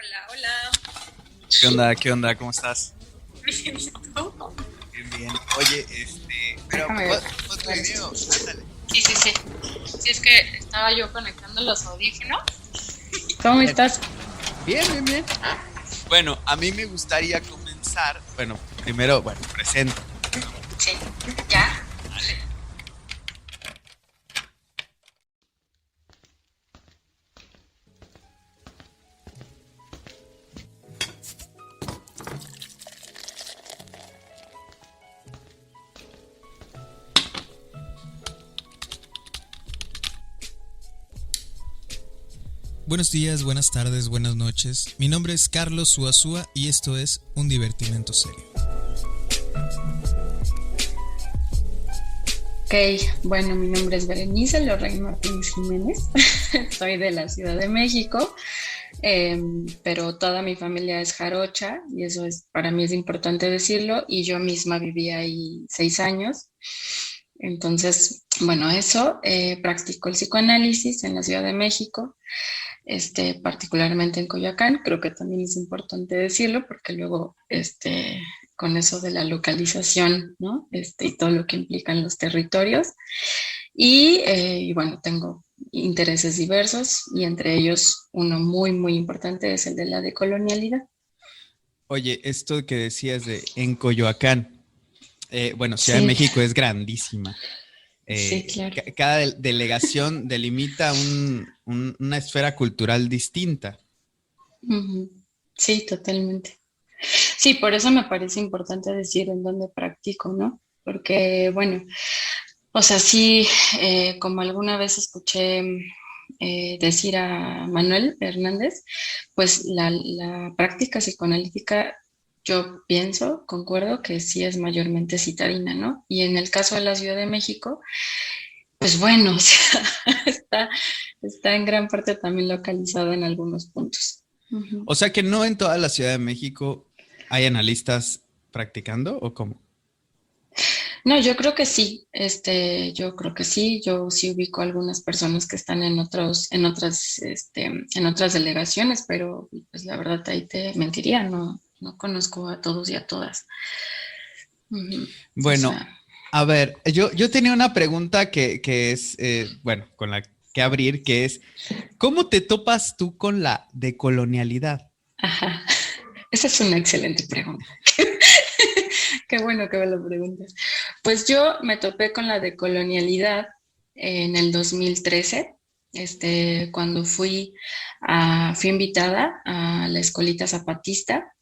Hola, hola. ¿Qué onda? ¿Qué onda? ¿Cómo estás? Bien, ¿y tú? Bien, bien. Oye, pero Déjame ver. pon tu Ver video, esto. ándale. Sí, sí, sí. Sí, es que estaba yo conectando los audífonos. ¿Cómo Bien, estás? bien, bien, bien. Bueno, a mí me gustaría comenzar, bueno, primero, bueno, preséntate, ¿no? Sí, ya. Dale. Buenos días, buenas tardes, buenas noches. Mi nombre es Carlos Suazúa y esto es Un Divertimento Serio. Ok, bueno, mi nombre es Berenice Lorraine Martínez Jiménez. Soy de la Ciudad de México, pero toda mi familia es jarocha y eso es, para mí es importante decirlo. Y yo misma viví ahí 6 años. Entonces, bueno, eso, practico el psicoanálisis en la Ciudad de México, particularmente en Coyoacán. Creo que también es importante decirlo porque luego, con eso de la localización, ¿no? Y todo lo que implican los territorios. Y bueno, tengo intereses diversos y entre ellos uno muy, muy importante es el de la decolonialidad. Oye, esto que decías de en Coyoacán, bueno, Ciudad de Sí, México es grandísima. sí, claro. Cada delegación delimita una esfera cultural distinta. Ujú. Sí, totalmente. Sí, por eso me parece importante decir en dónde practico, ¿no? Porque, bueno, o sea, sí, como alguna vez escuché decir a Manuel Hernández, pues la práctica psicoanalítica, yo pienso, concuerdo que sí es mayormente citadina, ¿no? Y en el caso de la Ciudad de México, pues bueno, o sea, está, está en gran parte también localizada en algunos puntos. Ujú. O sea que no en toda la Ciudad de México hay analistas practicando, ¿o cómo? No, yo creo que sí, yo creo que sí, yo sí ubico algunas personas que están en otras delegaciones, pero pues la verdad ahí te mentiría, no conozco a todos y a todas. Ujú. O Bueno, sea, a ver, yo tenía una pregunta que es, bueno, con la que abrir, que es, ¿cómo te topas tú con la decolonialidad? ajá, esa es una excelente pregunta. Qué bueno que me lo preguntas. Pues yo me topé con la decolonialidad en el 2013, cuando fui invitada a la escolita zapatista,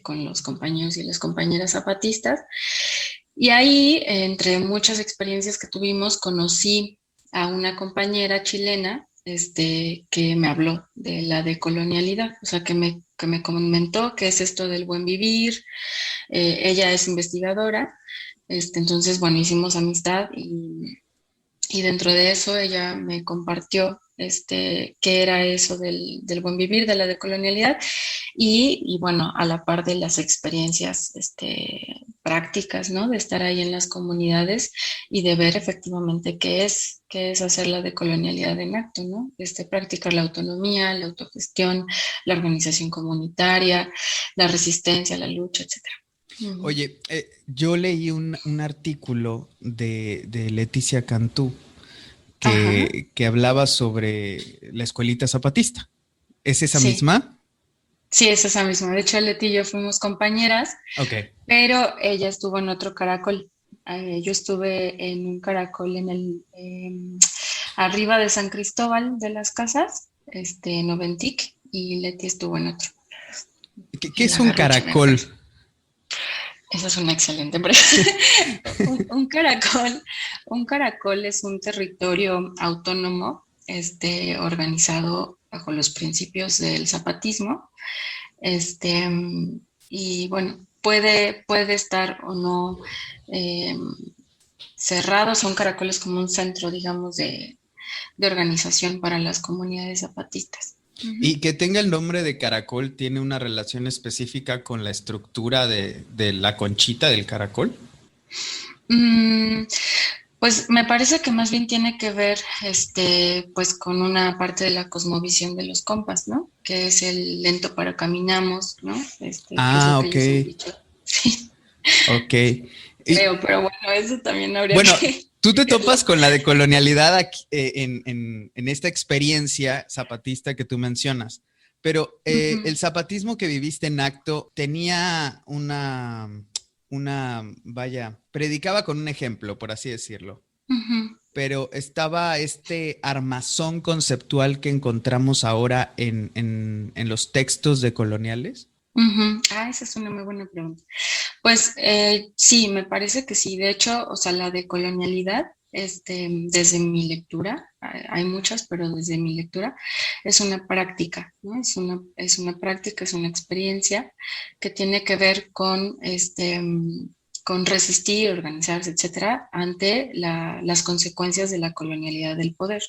con los compañeros y las compañeras zapatistas. Y ahí, entre muchas experiencias que tuvimos, conocí a una compañera chilena, que me habló de la decolonialidad, o sea, que me comentó qué es esto del buen vivir. Ella es investigadora, entonces, bueno, hicimos amistad y dentro de eso ella me compartió qué era eso del buen vivir, de la decolonialidad y bueno, a la par de las experiencias prácticas, ¿no? De estar ahí en las comunidades y de ver efectivamente qué es hacer la decolonialidad en acto, ¿no? Practicar la autonomía, la autogestión, la organización comunitaria, la resistencia, la lucha, etcétera. Ujú. Oye, yo leí un artículo de Leticia Cantú Ajá, que hablaba sobre la escuelita zapatista. ¿Es esa sí. misma? Sí, es esa misma. De hecho, Leti y yo fuimos compañeras, Ok. pero ella estuvo en otro caracol. Yo estuve en un caracol arriba de San Cristóbal de las Casas, en Oventic, y Leti estuvo en otro, ¿Qué en es La un Garrocha, me parece. caracol? Esa es una excelente pregunta. Un caracol es un territorio autónomo, organizado bajo los principios del zapatismo. Este, y bueno, puede estar o no eh, cerrado. Son caracoles como un centro, digamos, de organización para las comunidades zapatistas. Ujú. Y que tenga el nombre de caracol tiene una relación específica con la estructura de la conchita del caracol. Mm, Pues me parece que más bien tiene que ver, pues con una parte de la cosmovisión de los compas, ¿no? Que es el lento para caminamos, ¿no? Que es lo Ah, que ok, ellos han dicho. Sí, ok. Y, creo, pero bueno, eso también habría bueno, que tú te verlo. topas con la decolonialidad aquí, en esta experiencia zapatista que tú mencionas, pero Ujú, el zapatismo que viviste en acto tenía vaya, predicaba con un ejemplo, por así decirlo, ujú, pero estaba este armazón conceptual que encontramos ahora en los textos decoloniales. ujú. Ah, esa es una muy buena pregunta. Pues sí, me parece que sí. De hecho, o sea, la decolonialidad, desde mi lectura, hay muchas, pero desde mi lectura, es una práctica, ¿no? Es una práctica, es una experiencia que tiene que ver con, con resistir, organizarse, etcétera, ante las consecuencias de la colonialidad del poder.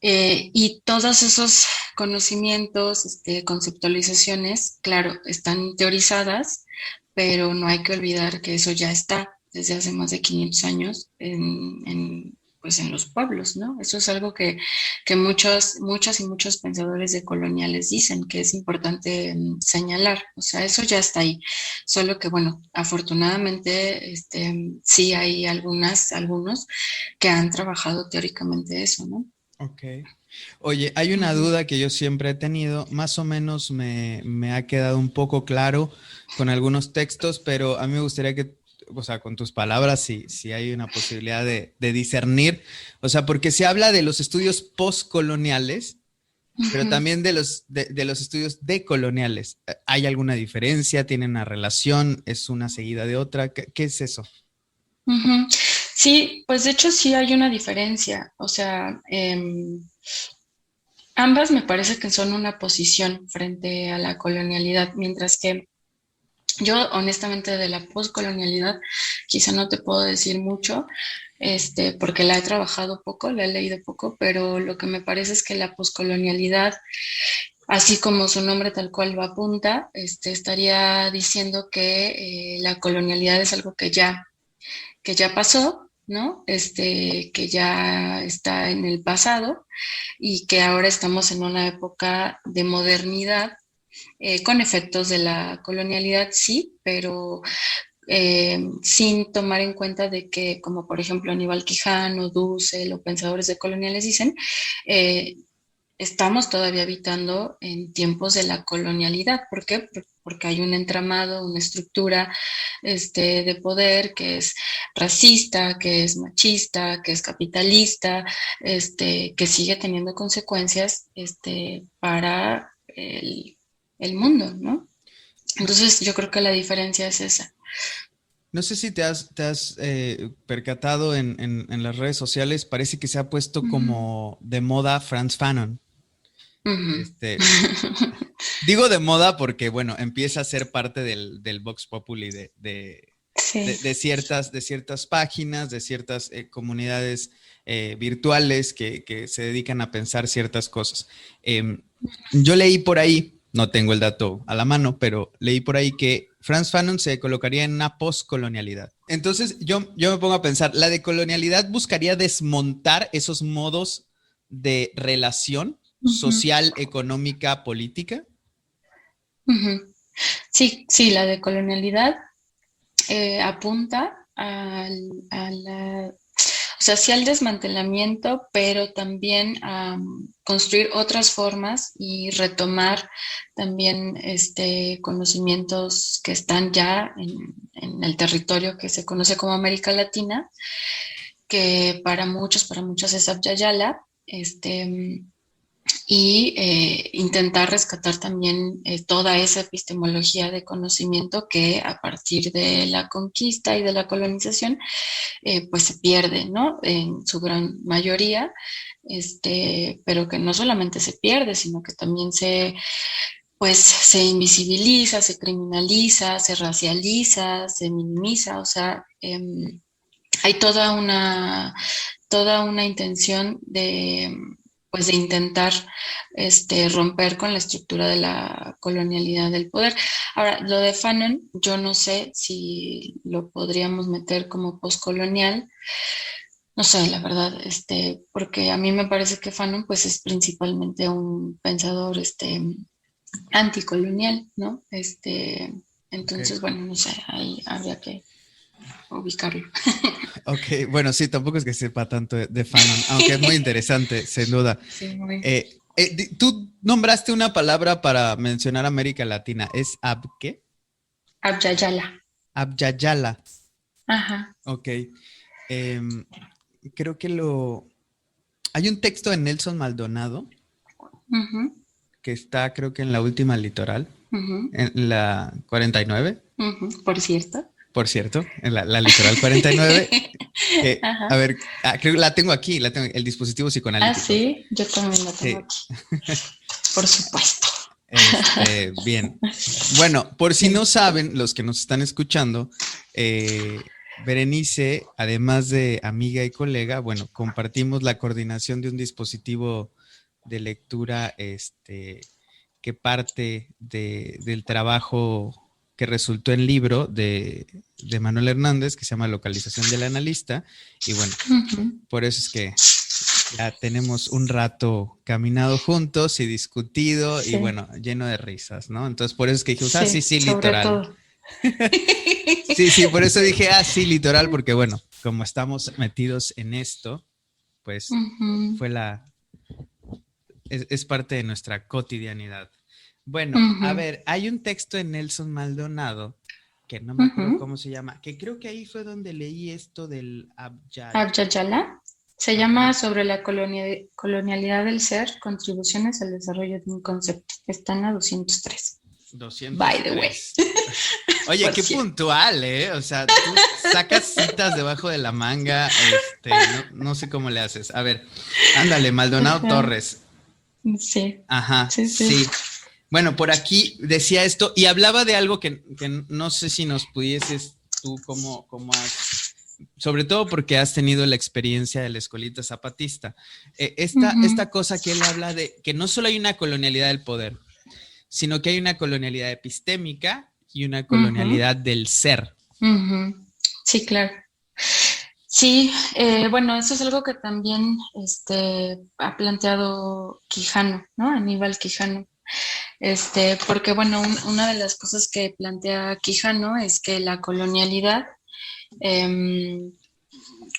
Y todos esos conocimientos, conceptualizaciones, claro, están teorizadas, pero no hay que olvidar que eso ya está desde hace más de 500 años pues en los pueblos, ¿no? Eso es algo que muchas y muchos pensadores decoloniales dicen que es importante señalar. O sea, eso ya está ahí. Solo que, bueno, afortunadamente, sí hay algunos que han trabajado teóricamente eso, ¿no? Ok. Oye, hay una Ujú, duda que yo siempre he tenido, más o menos me ha quedado un poco claro con algunos textos, pero a mí me gustaría que, o sea, con tus palabras, si hay una posibilidad de discernir, o sea, porque se habla de los estudios postcoloniales, pero ujú, también de los estudios decoloniales. ¿Hay alguna diferencia? ¿Tienen una relación? ¿Es una seguida de otra? ¿Qué es eso? ujú. Sí, pues de hecho sí hay una diferencia. O sea, ambas me parece que son una posición frente a la colonialidad, mientras que yo honestamente de la poscolonialidad quizá no te puedo decir mucho, porque la he trabajado poco, la he leído poco, pero lo que me parece es que la poscolonialidad, así como su nombre tal cual lo apunta, estaría diciendo que la colonialidad es algo que ya pasó, ¿no? Que ya está en el pasado y que ahora estamos en una época de modernidad con efectos de la colonialidad, sí, pero sin tomar en cuenta de que, como por ejemplo Aníbal Quijano, Dussel o pensadores de coloniales dicen, eh, estamos todavía habitando en tiempos de la colonialidad. ¿Por qué? Porque hay un entramado, una estructura de poder que es racista, que es machista, que es capitalista, que sigue teniendo consecuencias para el mundo, ¿no? Entonces yo creo que la diferencia es esa. No sé si te has percatado en las redes sociales, parece que se ha puesto Ujú, como de moda Franz Fanon. ujú. Este, digo de moda porque, bueno, empieza a ser parte del Vox Populi Sí. de ciertas páginas, de ciertas comunidades virtuales que se dedican a pensar ciertas cosas. Yo leí por ahí, no tengo el dato a la mano, pero leí por ahí que Franz Fanon se colocaría en una postcolonialidad. Entonces yo me pongo a pensar, la decolonialidad buscaría desmontar esos modos de relación Ujú, social, económica, política. ujú. Sí, sí, la decolonialidad apunta a o sea, sí al desmantelamiento, pero también a construir otras formas y retomar también conocimientos que están ya en el territorio que se conoce como América Latina, que para muchas es Abya Yala, y intentar rescatar también toda esa epistemología de conocimiento que a partir de la conquista y de la colonización pues se pierde, ¿no? En su gran mayoría, pero que no solamente se pierde, sino que también pues se invisibiliza, se criminaliza, se racializa, se minimiza, o sea, hay toda una intención de, pues de intentar romper con la estructura de la colonialidad del poder. Ahora, lo de Fanon, yo no sé si lo podríamos meter como postcolonial, No sé, la verdad, porque a mí me parece que Fanon pues es principalmente un pensador anticolonial, ¿no? Ok. Entonces, bueno, no sé, ahí habría que ubicarlo. Ok, bueno, sí, tampoco es que sepa tanto de Fanon, aunque es muy interesante, sin duda. Sí, muy. Tú nombraste una palabra para mencionar América Latina, ¿es qué? Abya Yala. Abyayala. Ajá. Ok. Em, creo que Hay un texto de Nelson Maldonado Ujú, que está, creo que en la última litoral, ujú, en la 49, ujú. Por cierto. por cierto, en la litoral 49, que, a Ajá. ver, creo que la tengo aquí, el dispositivo Ah, psicoanalítico. sí, yo también la tengo Sí, aquí, por supuesto. bien. Bueno, por si no Sí. saben, los que nos están escuchando, Berenice, además de amiga y colega, bueno, compartimos la coordinación de un dispositivo de lectura, que parte del trabajo que resultó en libro de Manuel Hernández, que se llama Localización del Analista. Y bueno, Ujú. por eso es que ya tenemos un rato caminado juntos y discutido y Sí, bueno, lleno de risas, ¿no? Entonces por eso es que dijimos, sí, sí, sí, sobre litoral. todo. Sí, sí, por eso dije, sí, litoral, porque bueno, como estamos metidos en esto, pues Ujú, fue es parte de nuestra cotidianidad. Bueno, a ujú, ver, hay un texto de Nelson Maldonado, que no me acuerdo ujú. cómo se llama, que creo que ahí fue donde leí esto del Abyad. Abya Yala se llama Ajá, Sobre la colonialidad del ser, contribuciones al desarrollo de un concepto. Está en la 203. By the way, 203. Oye, por qué cierto. puntual, ¿eh? O sea, tú sacas citas debajo de la manga, no sé cómo le haces. A ver, ándale, Maldonado Ajá, Torres. sí, Ajá, sí, sí. sí. Bueno, por aquí decía esto y hablaba de algo que no sé si nos pudieses tú, cómo has, sobre todo porque has tenido la experiencia de la escuelita zapatista. Esta Ujú, cosa que él habla de que no solo hay una colonialidad del poder, sino que hay una colonialidad epistémica y una ujú, colonialidad del ser. ujú. Sí, claro. Sí, bueno, eso es algo que también ha planteado Quijano, ¿no? Aníbal Quijano. Porque bueno, una de las cosas que plantea Quijano es que la colonialidad em,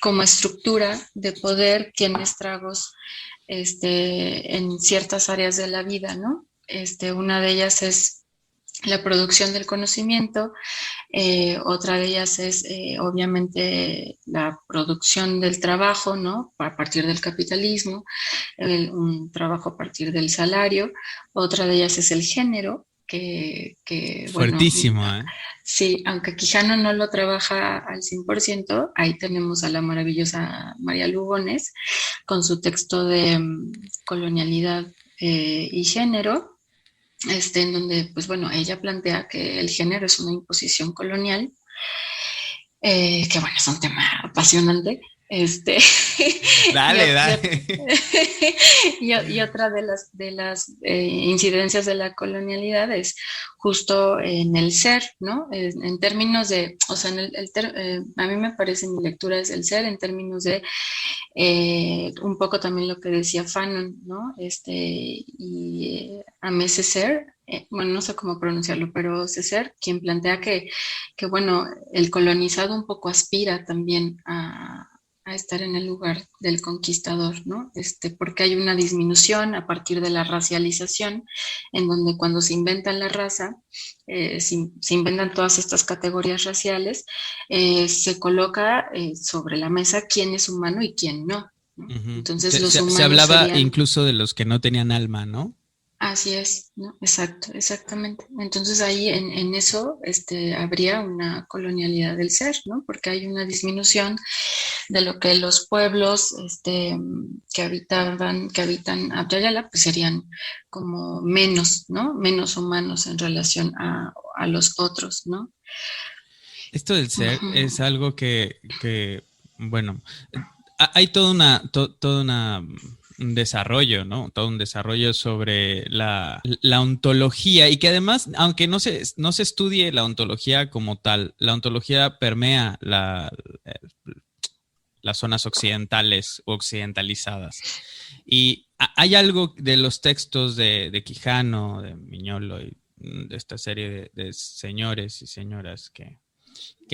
como estructura de poder tiene estragos en ciertas áreas de la vida, ¿no? Una de ellas es la producción del conocimiento, otra de ellas es obviamente la producción del trabajo, ¿no? A partir del capitalismo, un trabajo a partir del salario, otra de ellas es el género, bueno, Fuertísimo, ¿eh? sí, aunque Quijano no lo trabaja al 100%, ahí tenemos a la maravillosa María Lugones con su texto de colonialidad y género, en donde, pues bueno, ella plantea que el género es una imposición colonial, que bueno, es un tema apasionante. Y, Dale, y, dale. y otra de las incidencias de la colonialidad es justo en el ser, ¿no? En términos de, o sea, a mí me parece en mi lectura es el ser en términos de un poco también lo que decía Fanon, ¿no? Aimé Césaire, bueno, no sé cómo pronunciarlo, pero Césaire, quien plantea que, bueno, el colonizado un poco aspira también a estar en el lugar del conquistador, ¿no? Porque hay una disminución a partir de la racialización, en donde cuando se inventa la raza, se inventan todas estas categorías raciales, se coloca sobre la mesa quién es humano y quién no, ¿no? Ujú. Entonces Se, los se- se humanos hablaba serían, incluso de los que no tenían alma, ¿no? así es, ¿no? Exacto, exactamente. Entonces ahí en eso habría una colonialidad del ser, ¿no? Porque hay una disminución de lo que los pueblos que habitan Abya, pues serían como menos, ¿no? Menos humanos en relación a los otros, ¿no? Esto del ser Ujú. es algo bueno, hay un desarrollo, ¿no? Todo un desarrollo sobre la ontología y que además, aunque no se estudie la ontología como tal, la ontología permea las zonas occidentales o occidentalizadas. Y hay algo de los textos de Quijano, de Miñolo y de esta serie de señores y señoras que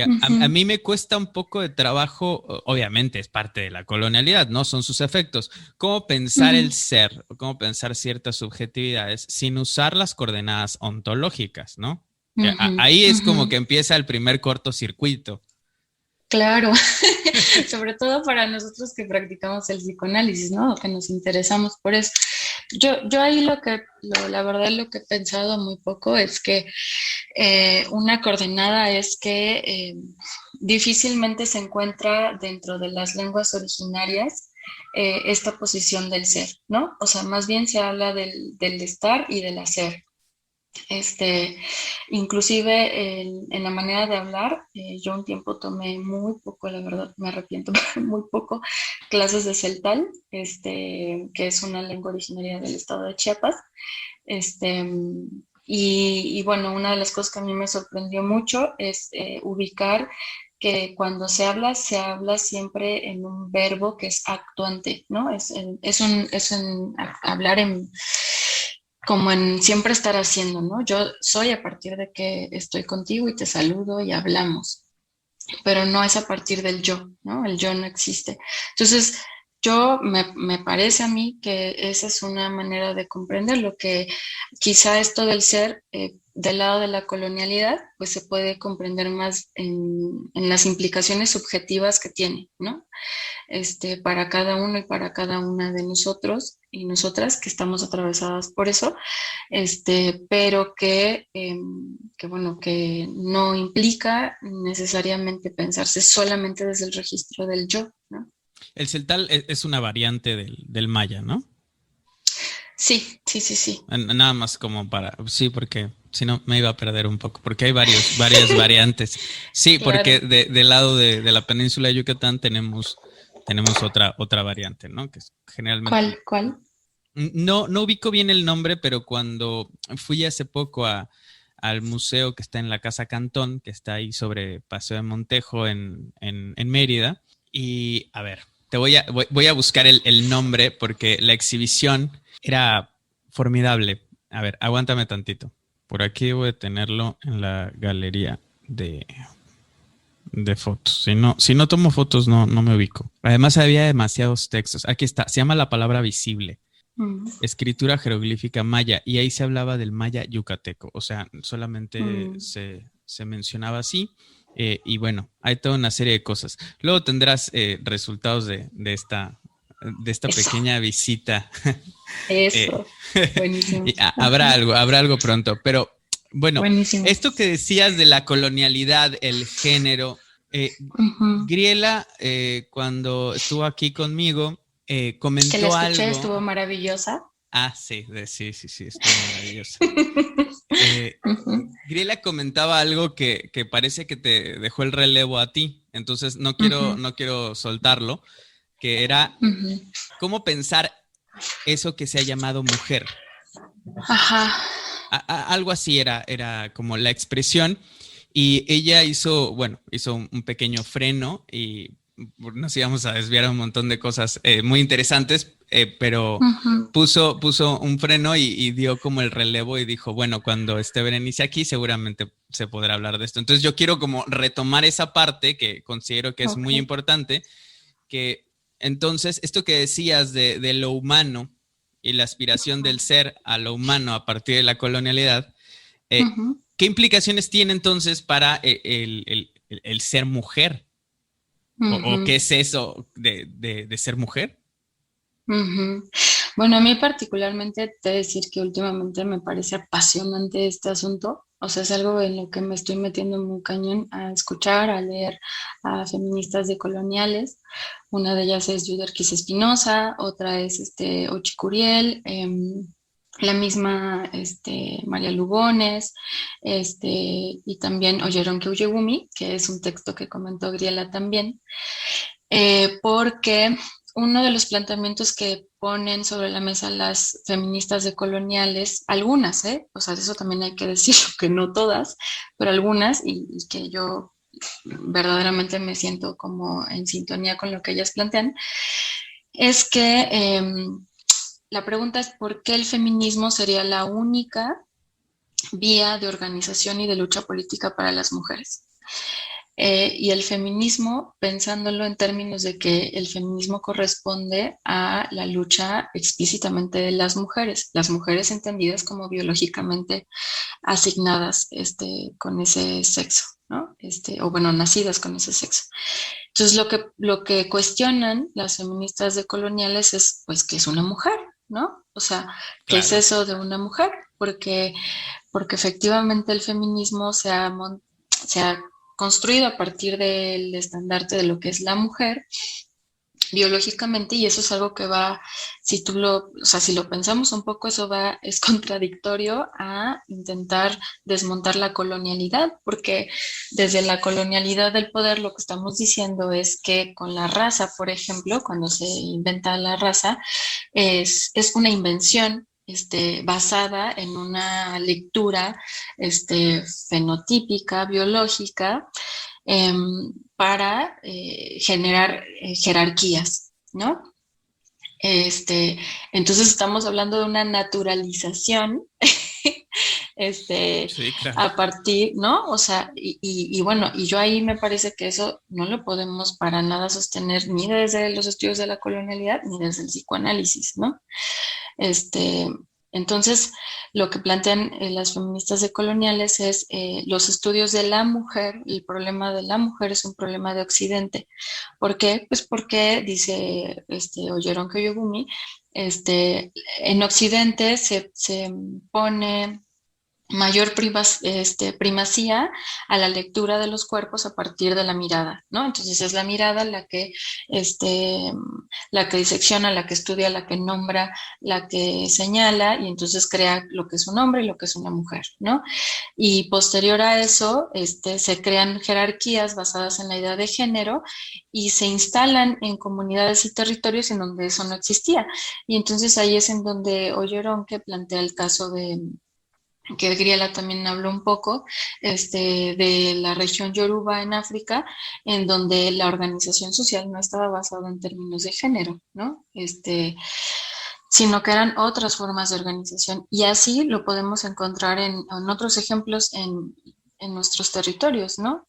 a mí me cuesta un poco de trabajo, obviamente es parte de la colonialidad, ¿no? Son sus efectos. ¿Cómo pensar el ser, o cómo pensar ciertas subjetividades sin usar las coordenadas ontológicas, ¿no? Ahí es como que empieza el primer cortocircuito. Claro, sobre todo para nosotros que practicamos el psicoanálisis, ¿no? Que nos interesamos por eso. Yo ahí la verdad lo que he pensado muy poco es que una coordenada es que difícilmente se encuentra dentro de las lenguas originarias esta posición del ser, ¿no? O sea, más bien se habla del estar y del hacer. Inclusive en la manera de hablar, yo un tiempo tomé muy poco, la verdad me arrepiento, muy poco, clases de celtal, que es una lengua originaria del estado de Chiapas. Y bueno, una de las cosas que a mí me sorprendió mucho es ubicar que cuando se habla siempre en un verbo que es actuante, ¿no? Hablar como en siempre estar haciendo, ¿no? Yo soy a partir de que estoy contigo y te saludo y hablamos, pero no es a partir del yo, ¿no? El yo no existe. Entonces, me parece a mí que esa es una manera de comprender lo que quizá esto del ser del lado de la colonialidad, pues se puede comprender más en las implicaciones subjetivas que tiene, ¿no? Para cada uno y para cada una de nosotros y nosotras que estamos atravesadas por eso, pero bueno, que no implica necesariamente pensarse solamente desde el registro del yo, ¿no? El celtal es una variante del maya, ¿no? Sí. Nada más como para... Sí, porque si no me iba a perder un poco, porque hay varias variantes. Sí, claro. Porque del lado de la península de Yucatán tenemos otra variante, ¿no? Que es generalmente... ¿Cuál? No ubico bien el nombre, pero cuando fui hace poco al museo que está en la Casa Cantón, que está ahí sobre Paseo de Montejo en Mérida, y a ver, voy a buscar el nombre porque la exhibición era formidable. A ver, aguántame tantito. Por aquí voy a tenerlo en la galería de fotos. Si no tomo fotos, no me ubico. Además, había demasiados textos. Aquí está. Se llama La Palabra Visible. Escritura jeroglífica maya. Y ahí se hablaba del maya yucateco. O sea, solamente se mencionaba así. Y bueno, hay toda una serie de cosas. Luego tendrás resultados de esta pequeña visita. Eso. Buenísimo. Habrá algo pronto. Pero bueno, buenísimo. Esto que decías de la colonialidad, el género, Griela, cuando estuvo aquí conmigo, comentó que la escuché, algo. Estuvo maravillosa. Ah, sí, estuvo maravillosa. Griela comentaba algo que parece que te dejó el relevo a ti, entonces no quiero soltarlo, que era cómo pensar eso que se ha llamado mujer. Ajá. Algo así era como la expresión, y ella hizo un pequeño freno y nos íbamos a desviar a un montón de cosas muy interesantes, pero puso un freno y dio como el relevo y dijo, bueno, cuando esté Berenice aquí seguramente se podrá hablar de esto. Entonces yo quiero como retomar esa parte que considero que es muy importante, que entonces esto que decías de lo humano y la aspiración del ser a lo humano a partir de la colonialidad, ¿qué implicaciones tiene entonces para el ser mujer? ¿O qué es eso de ser mujer? Bueno, a mí particularmente te he de decir que últimamente me parece apasionante este asunto. O sea, es algo en lo que me estoy metiendo muy cañón a escuchar, a leer a feministas decoloniales. Una de ellas es Yuderquis Espinosa, otra es Ochi Curiel, la misma María Lugones, y también Oyeron Keuyegumi, que es un texto que comentó Griela también, porque uno de los planteamientos que ponen sobre la mesa las feministas decoloniales, algunas, o sea, eso también hay que decirlo, que no todas, pero algunas, y que yo verdaderamente me siento como en sintonía con lo que ellas plantean, es que la pregunta es por qué el feminismo sería la única vía de organización y de lucha política para las mujeres. Y el feminismo, pensándolo en términos de que el feminismo corresponde a la lucha explícitamente de las mujeres entendidas como biológicamente asignadas con ese sexo, ¿no? O bueno, nacidas con ese sexo. Entonces, lo que cuestionan las feministas decoloniales es, pues, ¿qué es una mujer? ¿No? O sea, ¿qué es Claro. eso de una mujer? Porque efectivamente el feminismo se ha construido a partir del estandarte de lo que es la mujer biológicamente, y eso es algo que va, o sea, si lo pensamos un poco, es contradictorio a intentar desmontar la colonialidad, porque desde la colonialidad del poder lo que estamos diciendo es que con la raza, por ejemplo, cuando se inventa la raza, es una invención basada en una lectura fenotípica, biológica, para generar jerarquías, ¿no? Entonces estamos hablando de una naturalización Sí, claro. a partir, ¿no? O sea, y bueno, y yo ahí me parece que eso no lo podemos para nada sostener ni desde los estudios de la colonialidad ni desde el psicoanálisis, ¿no? Este, entonces, lo que plantean las feministas decoloniales es los estudios de la mujer, el problema de la mujer es un problema de Occidente. ¿Por qué? Pues porque, dice Oyeron Koyogumi, en Occidente se pone mayor primacía a la lectura de los cuerpos a partir de la mirada, ¿no? Entonces es la mirada este, la que disecciona, la que estudia, la que nombra, la que señala, y entonces crea lo que es un hombre y lo que es una mujer, ¿no? Y posterior a eso, se crean jerarquías basadas en la idea de género y se instalan en comunidades y territorios en donde eso no existía. Y entonces ahí es en donde Oyeron que plantea el caso de que Griela también habló un poco, de la región Yoruba en África, en donde la organización social no estaba basada en términos de género, ¿no? Sino que eran otras formas de organización. Y así lo podemos encontrar en otros ejemplos en nuestros territorios, ¿no?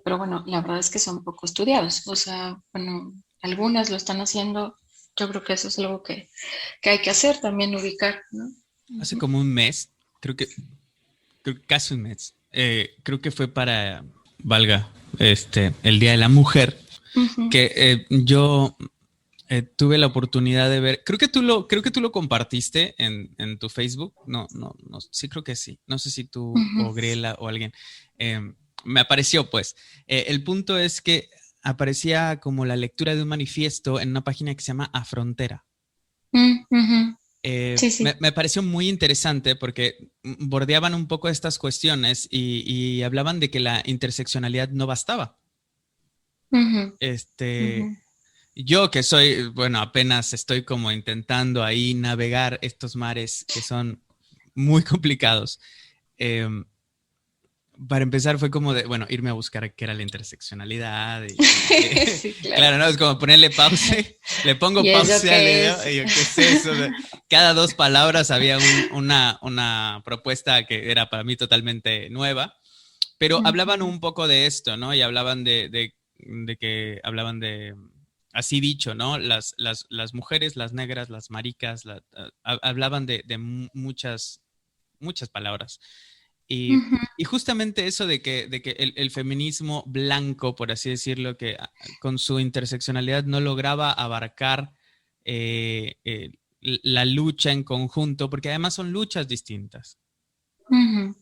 Pero bueno, la verdad es que son poco estudiados. O sea, bueno, algunas lo están haciendo. Yo creo que eso es algo que hay que hacer, también ubicar, ¿no? Hace como un mes, creo que casi un mes, creo que fue para, valga, el Día de la Mujer, Ujú. que yo tuve la oportunidad de ver, creo que tú lo compartiste en tu Facebook, no, sí creo que sí, no sé si tú Ujú. o Griela o alguien, eh, me apareció pues. El punto es que aparecía como la lectura de un manifiesto en una página que se llama A Frontera. Ujú. Sí, sí. Me pareció muy interesante porque bordeaban un poco estas cuestiones y hablaban de que la interseccionalidad no bastaba. Ujú, ujú, Este, yo que soy, bueno, apenas estoy como intentando ahí navegar estos mares que son muy complicados. Eh, para empezar fue como de, bueno, irme a buscar qué era la interseccionalidad sí, claro. claro, no, es como ponerle pause, le pongo ¿Y eso pause al qué video es? y yo, ¿qué es eso? O sea, cada dos palabras había una propuesta que era para mí totalmente nueva, pero hablaban Ujú, un poco de esto, ¿no? Y hablaban de que, hablaban de, así dicho, ¿no? Las mujeres, las negras, las maricas, hablaban de muchas palabras. ujú, Y justamente eso de que el feminismo blanco, por así decirlo, que con su interseccionalidad no lograba abarcar eh, eh, la lucha en conjunto, porque además son luchas distintas. ujú,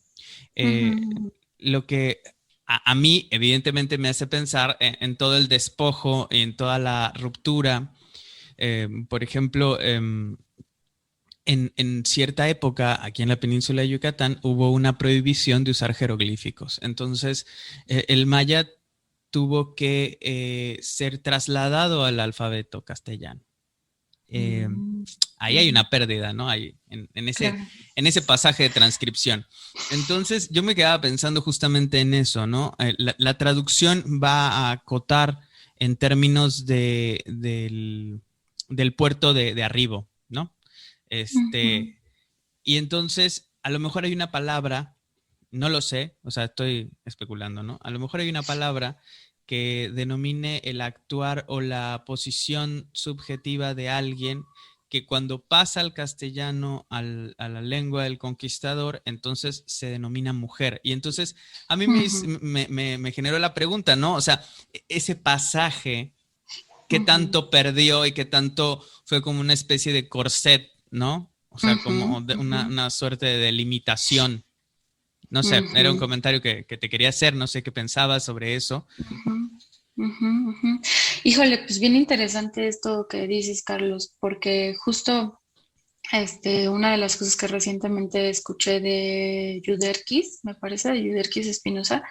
Eh, ujú, lo que a mí, evidentemente, me hace pensar en todo el despojo, en toda la ruptura. Por ejemplo, en cierta época, aquí en la península de Yucatán, hubo una prohibición de usar jeroglíficos. Entonces, el maya tuvo que ser trasladado al alfabeto castellano. Eh, ujú, ahí hay una pérdida, ¿no? Ahí, en ese pasaje de transcripción. Entonces, yo me quedaba pensando justamente en eso, ¿no? La traducción va a acotar en términos del puerto de arribo, ¿no? Y entonces, a lo mejor hay una palabra, no lo sé, o sea, estoy especulando, ¿no? A lo mejor hay una palabra que denomine el actuar o la posición subjetiva de alguien que cuando pasa al castellano, a la lengua del conquistador, entonces se denomina mujer. Y entonces a mí me generó la pregunta, ¿no? O sea, ese pasaje, ¿qué tanto perdió y qué tanto fue como una especie de corset, ¿no? O sea, como una suerte de delimitación. No sé, era un comentario que te quería hacer, no sé qué pensabas sobre eso. Híjole, pues bien interesante esto que dices, Carlos, porque justo una de las cosas que recientemente escuché de Yuderquis, me parece, de Yuderquis Espinosa,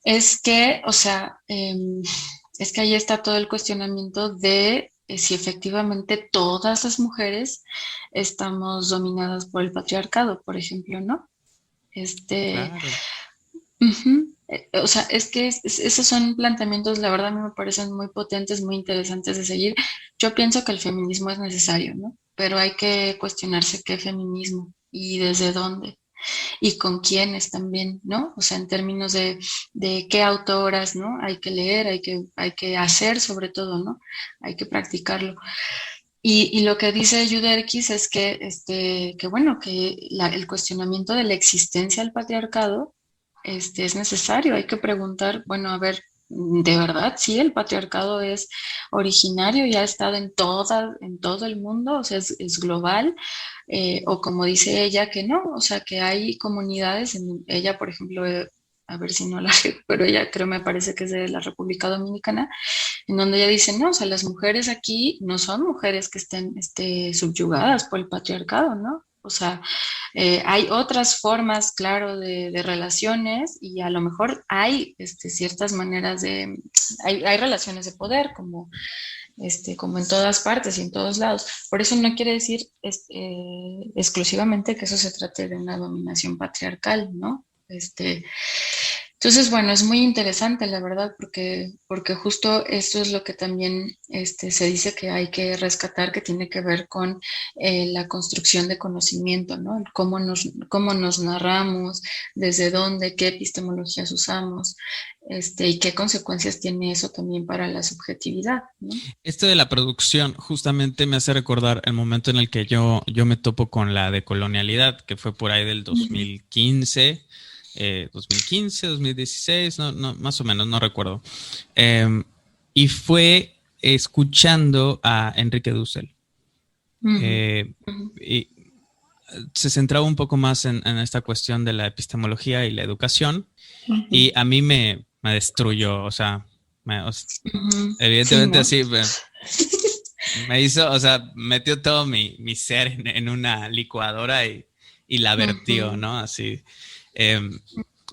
es que, o sea, es que ahí está todo el cuestionamiento de si efectivamente todas las mujeres estamos dominadas por el patriarcado, por ejemplo, ¿no? Claro. O sea, es que esos son planteamientos, la verdad, a mí me parecen muy potentes, muy interesantes de seguir. Yo pienso que el feminismo es necesario, ¿no? Pero hay que cuestionarse qué feminismo y desde dónde y con quiénes también, ¿no? O sea, en términos de qué autoras, ¿no? Hay que leer, hay que hacer sobre todo, ¿no? Hay que practicarlo. Y lo que dice Yuderquis es que bueno, que el cuestionamiento de la existencia del patriarcado es necesario. Hay que preguntar, bueno, a ver, ¿de verdad sí el patriarcado es originario y ha estado en todo el mundo? O sea, es global. O como dice ella, que no, o sea, que hay comunidades, ella, por ejemplo, a ver si no la pero ella creo me parece que es de la República Dominicana, en donde ella dice, no, o sea, las mujeres aquí no son mujeres que estén subyugadas por el patriarcado, ¿no? O sea, hay otras formas, claro, de relaciones y a lo mejor hay ciertas maneras hay relaciones de poder como en todas partes y en todos lados. Por eso no quiere decir exclusivamente que eso se trate de una dominación patriarcal, ¿no? Entonces, bueno, es muy interesante, la verdad, porque justo esto es lo que también se dice que hay que rescatar, que tiene que ver con la construcción de conocimiento, ¿no? Cómo nos narramos, desde dónde, qué epistemologías usamos, y qué consecuencias tiene eso también para la subjetividad, ¿no? Esto de la producción justamente me hace recordar el momento en el que yo me topo con la decolonialidad, que fue por ahí del 2015. 2015, 2016, no, más o menos, no recuerdo. Y fue escuchando a Enrique Dussel. Y se centraba un poco más en esta cuestión de la epistemología y la educación. Y a mí me destruyó, o sea, evidentemente sí, ¿no? Así me hizo, o sea, metió todo mi ser en una licuadora y la vertió, ¿no? Así.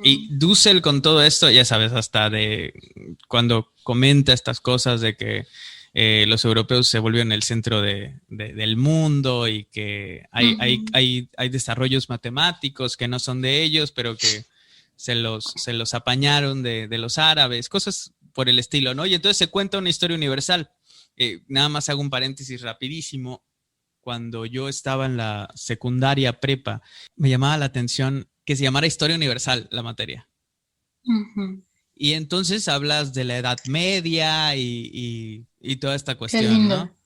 Y Dussel con todo esto, ya sabes, hasta de cuando comenta estas cosas de que los europeos se volvieron el centro del mundo y que hay desarrollos matemáticos que no son de ellos, pero que se los apañaron de los árabes, cosas por el estilo, ¿no? Y entonces se cuenta una historia universal. Nada más hago un paréntesis rapidísimo. Cuando yo estaba en la secundaria prepa, me llamaba la atención que se llamara Historia Universal la materia. Y entonces hablas de la Edad Media y toda esta cuestión, ¿no?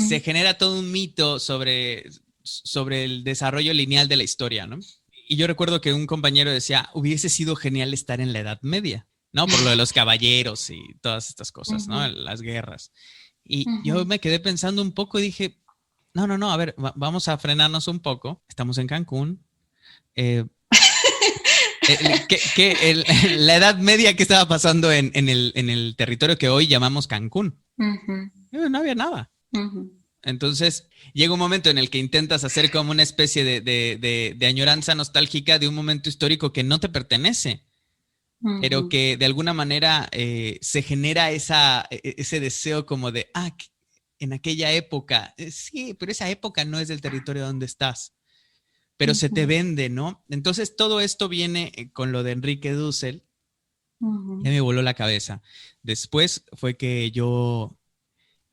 Se genera todo un mito sobre el desarrollo lineal de la historia, ¿no? Y yo recuerdo que un compañero decía, hubiese sido genial estar en la Edad Media, ¿no? Por lo de los caballeros y todas estas cosas, ¿no? Las guerras. Y yo me quedé pensando un poco y dije, no, a ver, vamos a frenarnos un poco. Estamos en Cancún. La Edad Media, ¿qué estaba pasando en el territorio que hoy llamamos Cancún? No había nada. Entonces, llega un momento en el que intentas hacer como una especie de añoranza nostálgica de un momento histórico que no te pertenece, pero que de alguna manera se genera ese deseo como de, en aquella época. Sí, pero esa época no es del territorio donde estás, pero se te vende, ¿no? Entonces todo esto viene con lo de Enrique Dussel, ya me voló la cabeza. Después fue que yo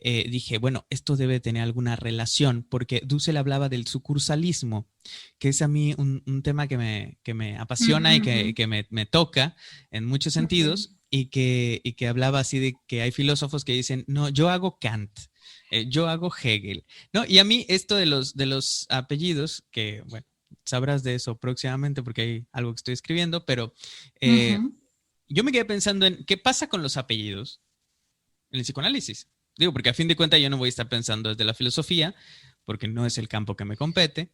dije, bueno, esto debe tener alguna relación, porque Dussel hablaba del sucursalismo, que es a mí un tema que me apasiona y que me toca en muchos sentidos, y que hablaba así de que hay filósofos que dicen, no, yo hago Kant, yo hago Hegel, ¿no? Y a mí esto de los apellidos, que, bueno, sabrás de eso próximamente porque hay algo que estoy escribiendo, pero yo me quedé pensando en qué pasa con los apellidos en el psicoanálisis. Digo, porque a fin de cuentas yo no voy a estar pensando desde la filosofía, porque no es el campo que me compete,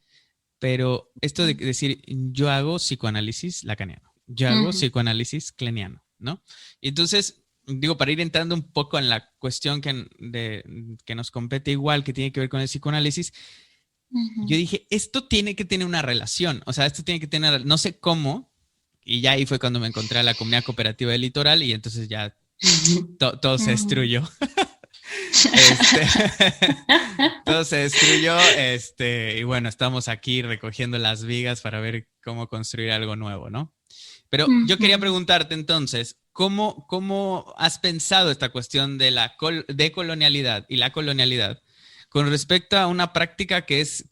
pero esto de decir, yo hago psicoanálisis lacaniano, yo hago psicoanálisis kleniano, ¿no? Y entonces, digo, para ir entrando un poco en la cuestión que nos compete igual, que tiene que ver con el psicoanálisis, yo dije, esto tiene que tener una relación, o sea, esto tiene que tener, no sé cómo, y ya ahí fue cuando me encontré a la comunidad cooperativa del litoral y entonces ya todo se destruyó. Todo se destruyó, y bueno, estamos aquí recogiendo las vigas para ver cómo construir algo nuevo, ¿no? Pero yo quería preguntarte entonces, ¿cómo has pensado esta cuestión de la decolonialidad y la colonialidad con respecto a una práctica que es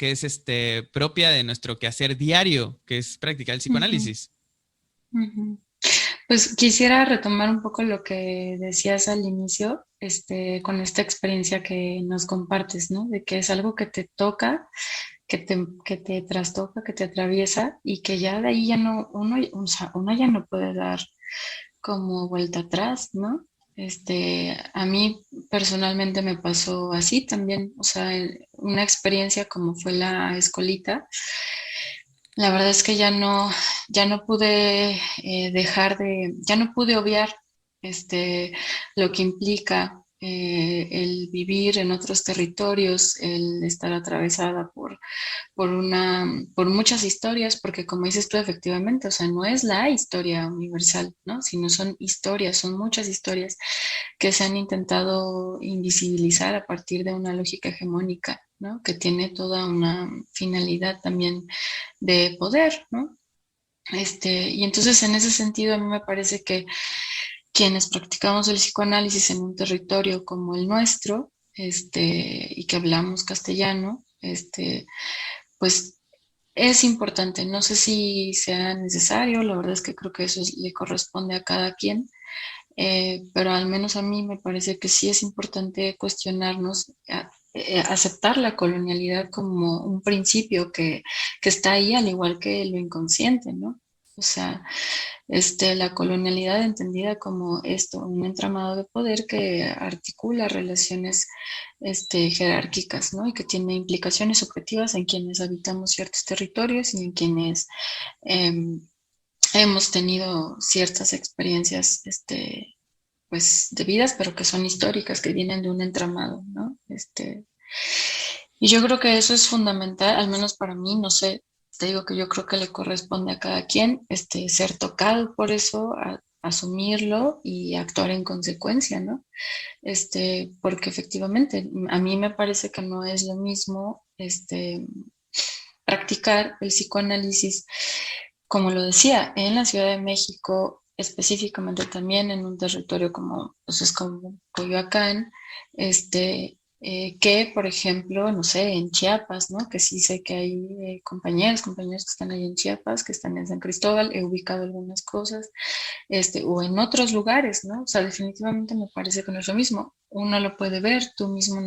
propia de nuestro quehacer diario, que es practicar el psicoanálisis? Pues quisiera retomar un poco lo que decías al inicio, con esta experiencia que nos compartes, ¿no? De que es algo que te toca, que te trastoca, que te atraviesa y que ya de ahí ya no, o sea, uno ya no puede dar como vuelta atrás, ¿no? A mí personalmente me pasó así también, o sea, una experiencia como fue la escolita. La verdad es que ya no pude ya no pude obviar lo que implica el vivir en otros territorios, el estar atravesada por muchas historias, porque como dices tú, efectivamente, o sea, no es la historia universal, ¿no? Sino son historias, son muchas historias que se han intentado invisibilizar a partir de una lógica hegemónica, ¿no? Que tiene toda una finalidad también de poder, ¿no? Y entonces en ese sentido a mí me parece que quienes practicamos el psicoanálisis en un territorio como el nuestro, y que hablamos castellano, pues es importante. No sé si sea necesario, la verdad es que creo que eso le corresponde a cada quien, pero al menos a mí me parece que sí es importante cuestionarnos, aceptar la colonialidad como un principio que está ahí, al igual que lo inconsciente, ¿no? O sea, la colonialidad entendida como esto, un entramado de poder que articula relaciones jerárquicas, ¿no? Y que tiene implicaciones objetivas en quienes habitamos ciertos territorios y en quienes hemos tenido ciertas experiencias pues de vidas, pero que son históricas, que vienen de un entramado, ¿no? Y yo creo que eso es fundamental, al menos para mí, no sé, te digo que yo creo que le corresponde a cada quien ser tocado por eso, asumirlo y actuar en consecuencia, ¿no? Porque efectivamente a mí me parece que no es lo mismo practicar el psicoanálisis, como lo decía, en la Ciudad de México, específicamente también en un territorio como, pues es como Coyoacán, que, por ejemplo, no sé, en Chiapas, ¿no? Que sí sé que hay compañeros que están ahí en Chiapas, que están en San Cristóbal, he ubicado algunas cosas, o en otros lugares, ¿no? O sea, definitivamente me parece que no es lo mismo. Uno lo puede ver, tú mismo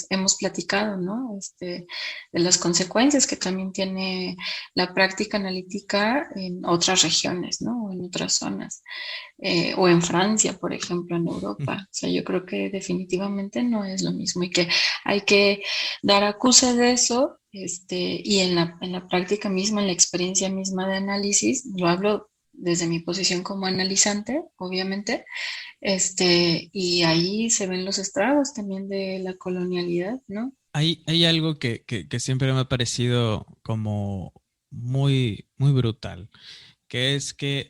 hemos platicado, ¿no? De las consecuencias que también tiene la práctica analítica en otras regiones, ¿no? O en otras zonas, o en Francia, por ejemplo, en Europa. O sea, yo creo que definitivamente no es lo mismo y que hay que dar acuse de eso, y en la práctica misma, en la experiencia misma de análisis, lo hablo desde mi posición como analizante, obviamente, y ahí se ven los estragos también de la colonialidad, ¿no? Hay algo que siempre me ha parecido como muy brutal, que es que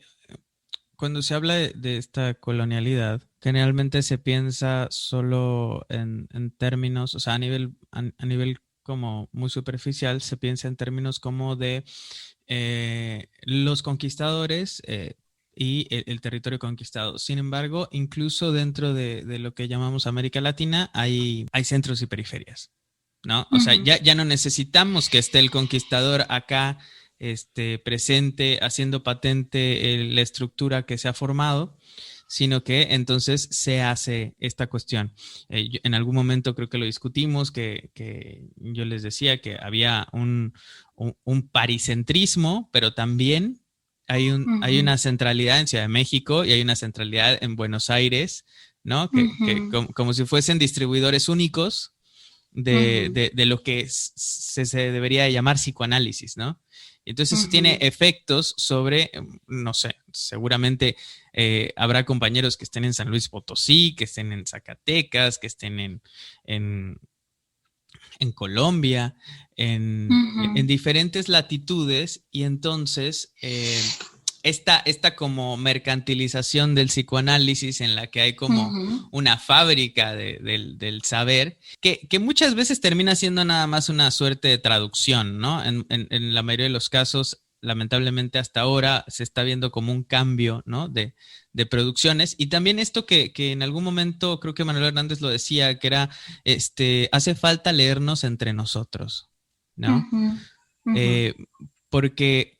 cuando se habla de esta colonialidad, Generalmente se piensa solo en términos, o sea, a nivel como muy superficial, se piensa en términos como de los conquistadores y el territorio conquistado. Sin embargo, incluso dentro de lo que llamamos América Latina, hay centros y periferias, ¿no? O sea, ya no necesitamos que esté el conquistador acá presente, haciendo patente la estructura que se ha formado, sino que entonces se hace esta cuestión. En algún momento creo que lo discutimos, que yo les decía que había un paricentrismo, pero también hay una centralidad en Ciudad de México y hay una centralidad en Buenos Aires, ¿no? Que como si fuesen distribuidores únicos de lo que se debería llamar psicoanálisis, ¿no? Entonces eso tiene efectos sobre, no sé, seguramente habrá compañeros que estén en San Luis Potosí, que estén en Zacatecas, que estén en Colombia, en diferentes latitudes, y entonces esta como mercantilización del psicoanálisis en la que hay como una fábrica del saber, que muchas veces termina siendo nada más una suerte de traducción, ¿no? En la mayoría de los casos, lamentablemente hasta ahora se está viendo como un cambio, ¿no? de producciones, y también esto que en algún momento creo que Manuel Hernández lo decía, que era, hace falta leernos entre nosotros, ¿no? Porque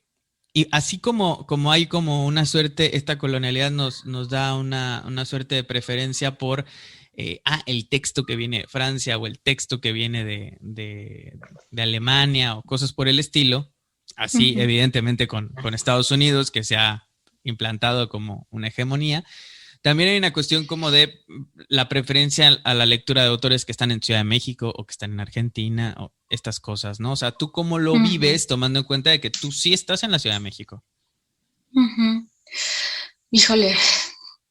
y así como hay como una suerte, esta colonialidad nos da una suerte de preferencia por el texto que viene de Francia o el texto que viene de Alemania o cosas por el estilo. Así, evidentemente, con Estados Unidos, que se ha implantado como una hegemonía. También hay una cuestión como de la preferencia a la lectura de autores que están en Ciudad de México o que están en Argentina o estas cosas, ¿no? O sea, ¿tú cómo lo vives tomando en cuenta de que tú sí estás en la Ciudad de México? Híjole,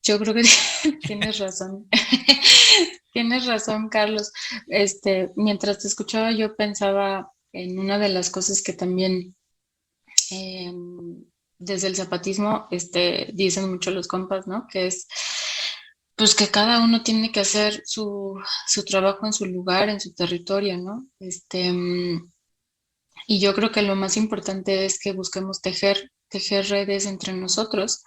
yo creo que tienes razón. Tienes razón, Carlos. Mientras te escuchaba, yo pensaba en una de las cosas que también desde el zapatismo dicen mucho los compas, ¿no? Que es pues que cada uno tiene que hacer su trabajo en su lugar, en su territorio, ¿no? Y yo creo que lo más importante es que busquemos tejer redes entre nosotros,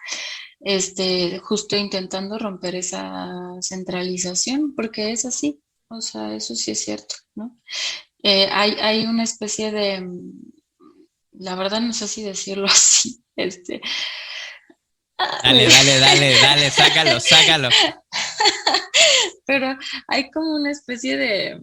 justo intentando romper esa centralización, porque es así, o sea, eso sí es cierto, ¿no? Hay una especie de, la verdad no sé si decirlo así, Dale, sácalo. Pero hay como una especie de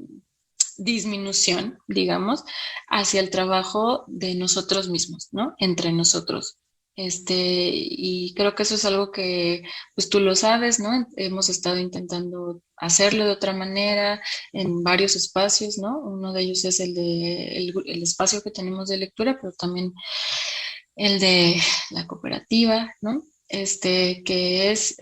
disminución, digamos, hacia el trabajo de nosotros mismos, ¿no? Entre nosotros. Y creo que eso es algo que, pues tú lo sabes, ¿no? Hemos estado intentando hacerlo de otra manera en varios espacios, ¿no? Uno de ellos es el espacio que tenemos de lectura, pero también el de la cooperativa, ¿no? Que es,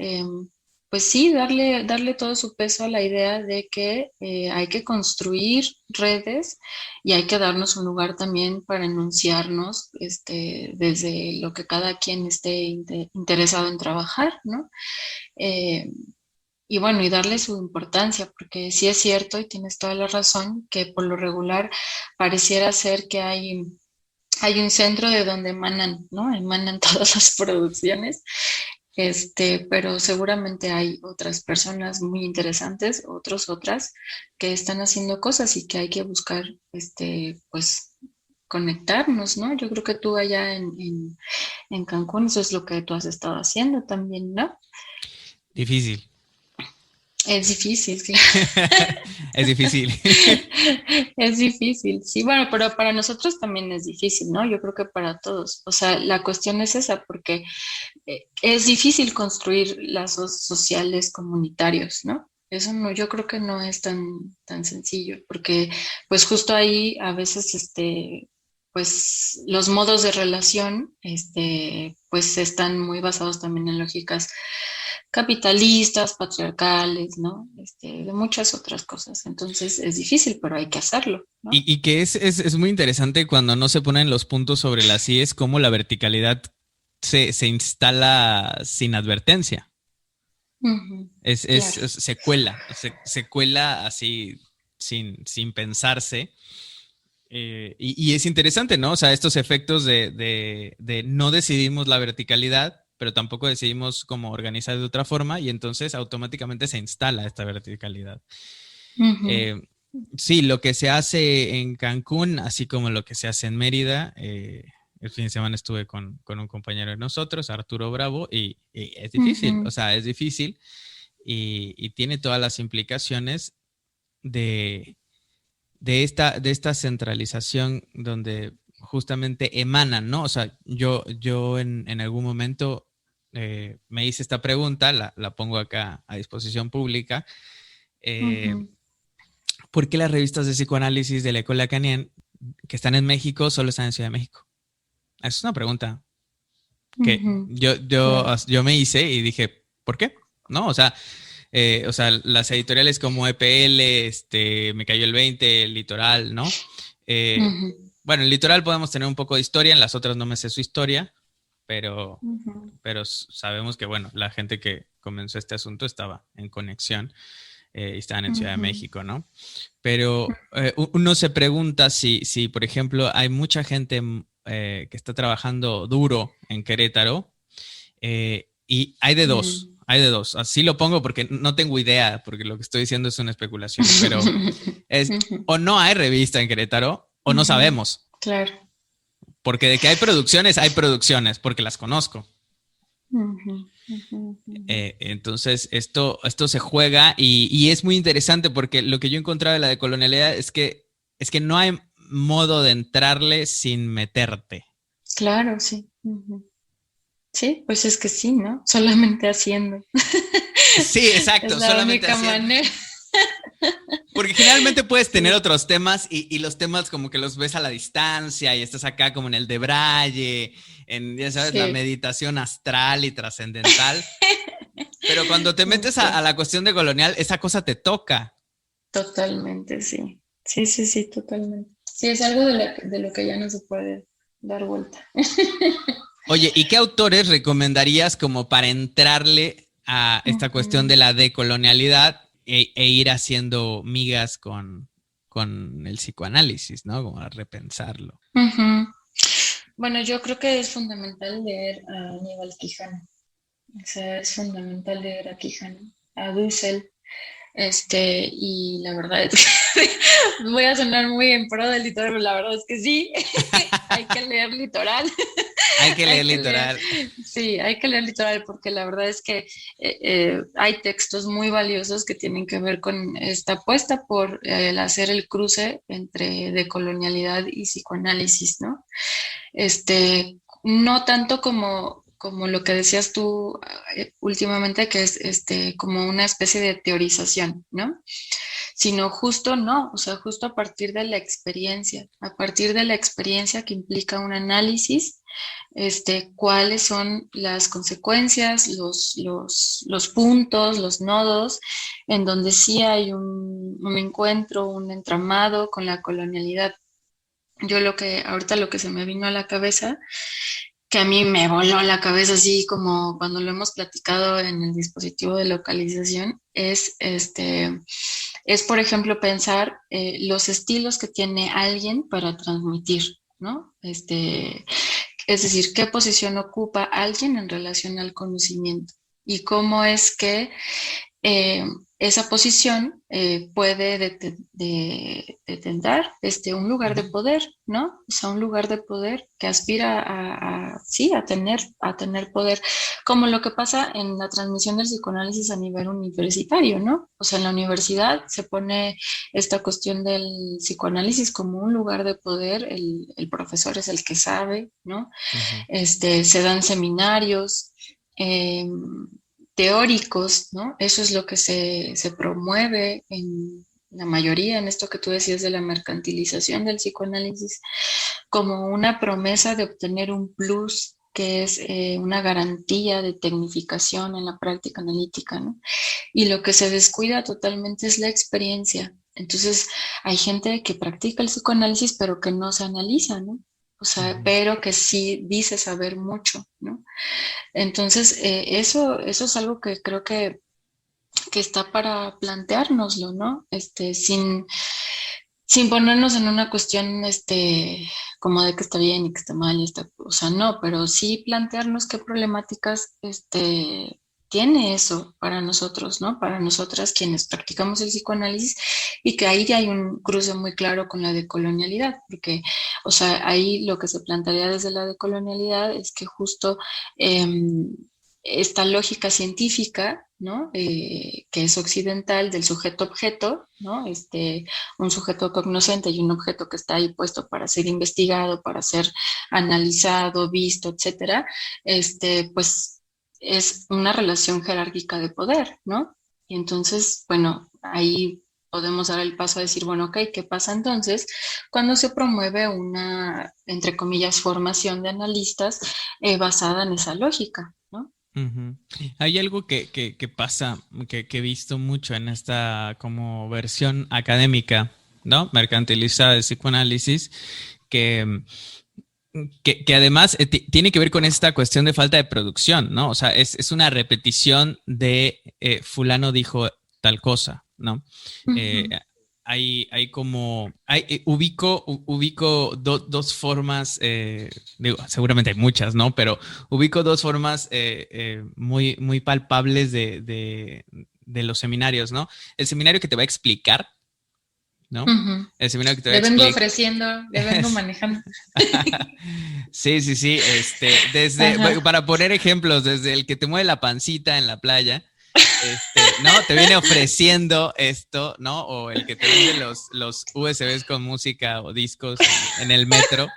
pues sí, darle todo su peso a la idea de que hay que construir redes y hay que darnos un lugar también para enunciarnos desde lo que cada quien esté interesado en trabajar, ¿no? Y bueno, y darle su importancia, porque sí es cierto y tienes toda la razón que por lo regular pareciera ser que hay un centro de donde emanan, ¿no? Emanan todas las producciones, pero seguramente hay otras personas muy interesantes, otras, que están haciendo cosas y que hay que buscar, pues, conectarnos, ¿no? Yo creo que tú allá en Cancún, eso es lo que tú has estado haciendo también, ¿no? Difícil. Es difícil, sí. Es difícil. Es difícil, sí, bueno, pero para nosotros también es difícil, ¿no? Yo creo que para todos. O sea, la cuestión es esa, porque es difícil construir lazos sociales comunitarios, ¿no? Eso no, yo creo que no es tan sencillo, porque pues justo ahí a veces pues los modos de relación pues están muy basados también en lógicas capitalistas, patriarcales, ¿no? De muchas otras cosas. Entonces es difícil, pero hay que hacerlo, ¿no? Y que es muy interesante cuando no se ponen los puntos sobre las IES, cómo la verticalidad se instala sin advertencia, Claro. Se cuela así sin pensarse. Y es interesante, ¿no? O sea, estos efectos de no decidimos la verticalidad, pero tampoco decidimos cómo organizar de otra forma y entonces automáticamente se instala esta verticalidad. Ujú, Eh, sí, lo que se hace en Cancún, así como lo que se hace en Mérida, el fin de semana estuve con un compañero de nosotros, Arturo Bravo, y es difícil, o ujú, sea, es difícil y tiene todas las implicaciones de, de esta centralización donde justamente emanan, ¿no? O sea, yo en algún momento me hice esta pregunta, la pongo acá a disposición pública. Eh, ujú, ¿Por qué las revistas de psicoanálisis de la École Lacanienne que están en México solo están en Ciudad de México? Esa es una pregunta que ujú. Claro. yo me hice y dije, ¿por qué? ¿No? O sea, las editoriales como EPL, Me Cayó el 20, el Litoral, ¿no? Eh, Ujú, bueno, en Litoral podemos tener un poco de historia, en las otras no me sé su historia, pero, ujú, pero sabemos que, bueno, la gente que comenzó este asunto estaba en conexión y estaban en Ciudad de ujú, México, ¿no? Pero uno se pregunta si, por ejemplo, hay mucha gente que está trabajando duro en Querétaro y ujú. hay de dos. Así lo pongo porque no tengo idea, porque lo que estoy diciendo son especulaciones, pero es Ujú, o no hay revista en Querétaro o no ujú. sabemos, Claro. porque de que hay producciones, porque las conozco. Ujú, ujú, ujú. Entonces, esto se juega y es muy interesante porque lo que yo encontraba de la decolonialidad es que no hay modo de entrarle sin meterte. Claro, sí. Ujú. Sí, pues es que sí, ¿no? Solamente haciendo. Sí, Es exacto, la solamente única haciendo. manera. Porque generalmente puedes tener Sí, otros temas y los temas como que los ves a la distancia y estás acá como en el de Braille, en, ya sabes, la sí, meditación astral y trascendental. Pero cuando te metes a sí, la cuestión de colonial, esa cosa te toca. totalmente, sí. Sí, sí, sí, totalmente. Sí, es algo de lo que ya no se puede dar vuelta. Oye, ¿y qué autores recomendarías como para entrarle a esta cuestión Ujú, de la decolonialidad e ir haciendo migas con el psicoanálisis, ¿no? Como a repensarlo. ujú. Bueno, yo creo que es fundamental leer a Aníbal Quijano. O sea, es fundamental leer a Quijano, a Dussel. Y la verdad es que voy a sonar muy en pro del litoral, pero la verdad es que sí, hay que leer litoral, Hay que leer hay que leer, litoral. sí, hay que leer litoral porque la verdad es que hay textos muy valiosos que tienen que ver con esta apuesta por el hacer el cruce entre decolonialidad y psicoanálisis, ¿no? No tanto como lo que decías tú últimamente, que es como una especie de teorización, ¿no? Sino justo no, o sea, justo a partir de la experiencia que implica un análisis, cuáles son las consecuencias, los puntos, los nodos, en donde sí hay un encuentro, un entramado con la colonialidad. Ahorita lo que se me vino a la cabeza, que a mí me voló la cabeza así como cuando lo hemos platicado en el dispositivo de localización, es por ejemplo pensar los estilos que tiene alguien para transmitir, ¿no? Es decir, qué posición ocupa alguien en relación al conocimiento y cómo es que eh, esa posición puede detentar un lugar de Ujú. poder, ¿no? O sea, un lugar de poder que aspira sí, a tener poder, como lo que pasa en la transmisión del psicoanálisis a nivel universitario, ¿no? O sea, en la universidad se pone esta cuestión del psicoanálisis como un lugar de poder, el profesor es el que sabe, ¿no? Ujú. Se dan seminarios. Eh, Teóricos, ¿no? Eso es lo que se promueve en la mayoría, en esto que tú decías de la mercantilización del psicoanálisis, como una promesa de obtener un plus que es una garantía de tecnificación en la práctica analítica, ¿no? Y lo que se descuida totalmente es la experiencia. Entonces, hay gente que practica el psicoanálisis, pero que no se analiza, ¿no? O sea, Ujú. pero que sí dice saber mucho, ¿no? Entonces, eso es algo que creo que que está para planteárnoslo, ¿no? Sin ponernos en una cuestión, como de que está bien y que está mal, o sea, no, pero sí plantearnos qué problemáticas, tiene eso para nosotros, ¿no? Para nosotras quienes practicamos el psicoanálisis y que ahí hay un cruce muy claro con la decolonialidad, porque, o sea, ahí lo que se plantearía desde la decolonialidad es que justo esta lógica científica, ¿no? Que es occidental del sujeto-objeto, ¿no? Un sujeto cognoscente y un objeto que está ahí puesto para ser investigado, para ser analizado, visto, etcétera, pues es una relación jerárquica de poder, ¿no? Y entonces, bueno, ahí podemos dar el paso a decir, bueno, ok, ¿qué pasa entonces cuando se promueve una, entre comillas, formación de analistas basada en esa lógica, ¿no? Ujú. Hay algo que pasa, que he visto mucho en esta como versión académica, ¿no? Mercantilizada de psicoanálisis, que, que además tiene que ver con esta cuestión de falta de producción, ¿no? O sea, es una repetición de fulano dijo tal cosa, ¿no? Eh, Ujú. ubico dos formas, digo, seguramente hay muchas, ¿no? Pero ubico dos formas muy palpables de los seminarios, ¿no? El seminario que te va a explicar, ¿no? Ujú. El seminario que te va a Le vengo explicar. ofreciendo, le vengo manejando. Sí, sí, sí. Ajá. Para poner ejemplos, desde el que te mueve la pancita en la playa, ¿no? Te viene ofreciendo esto, ¿no? O el que te vende los USBs con música o discos en el metro,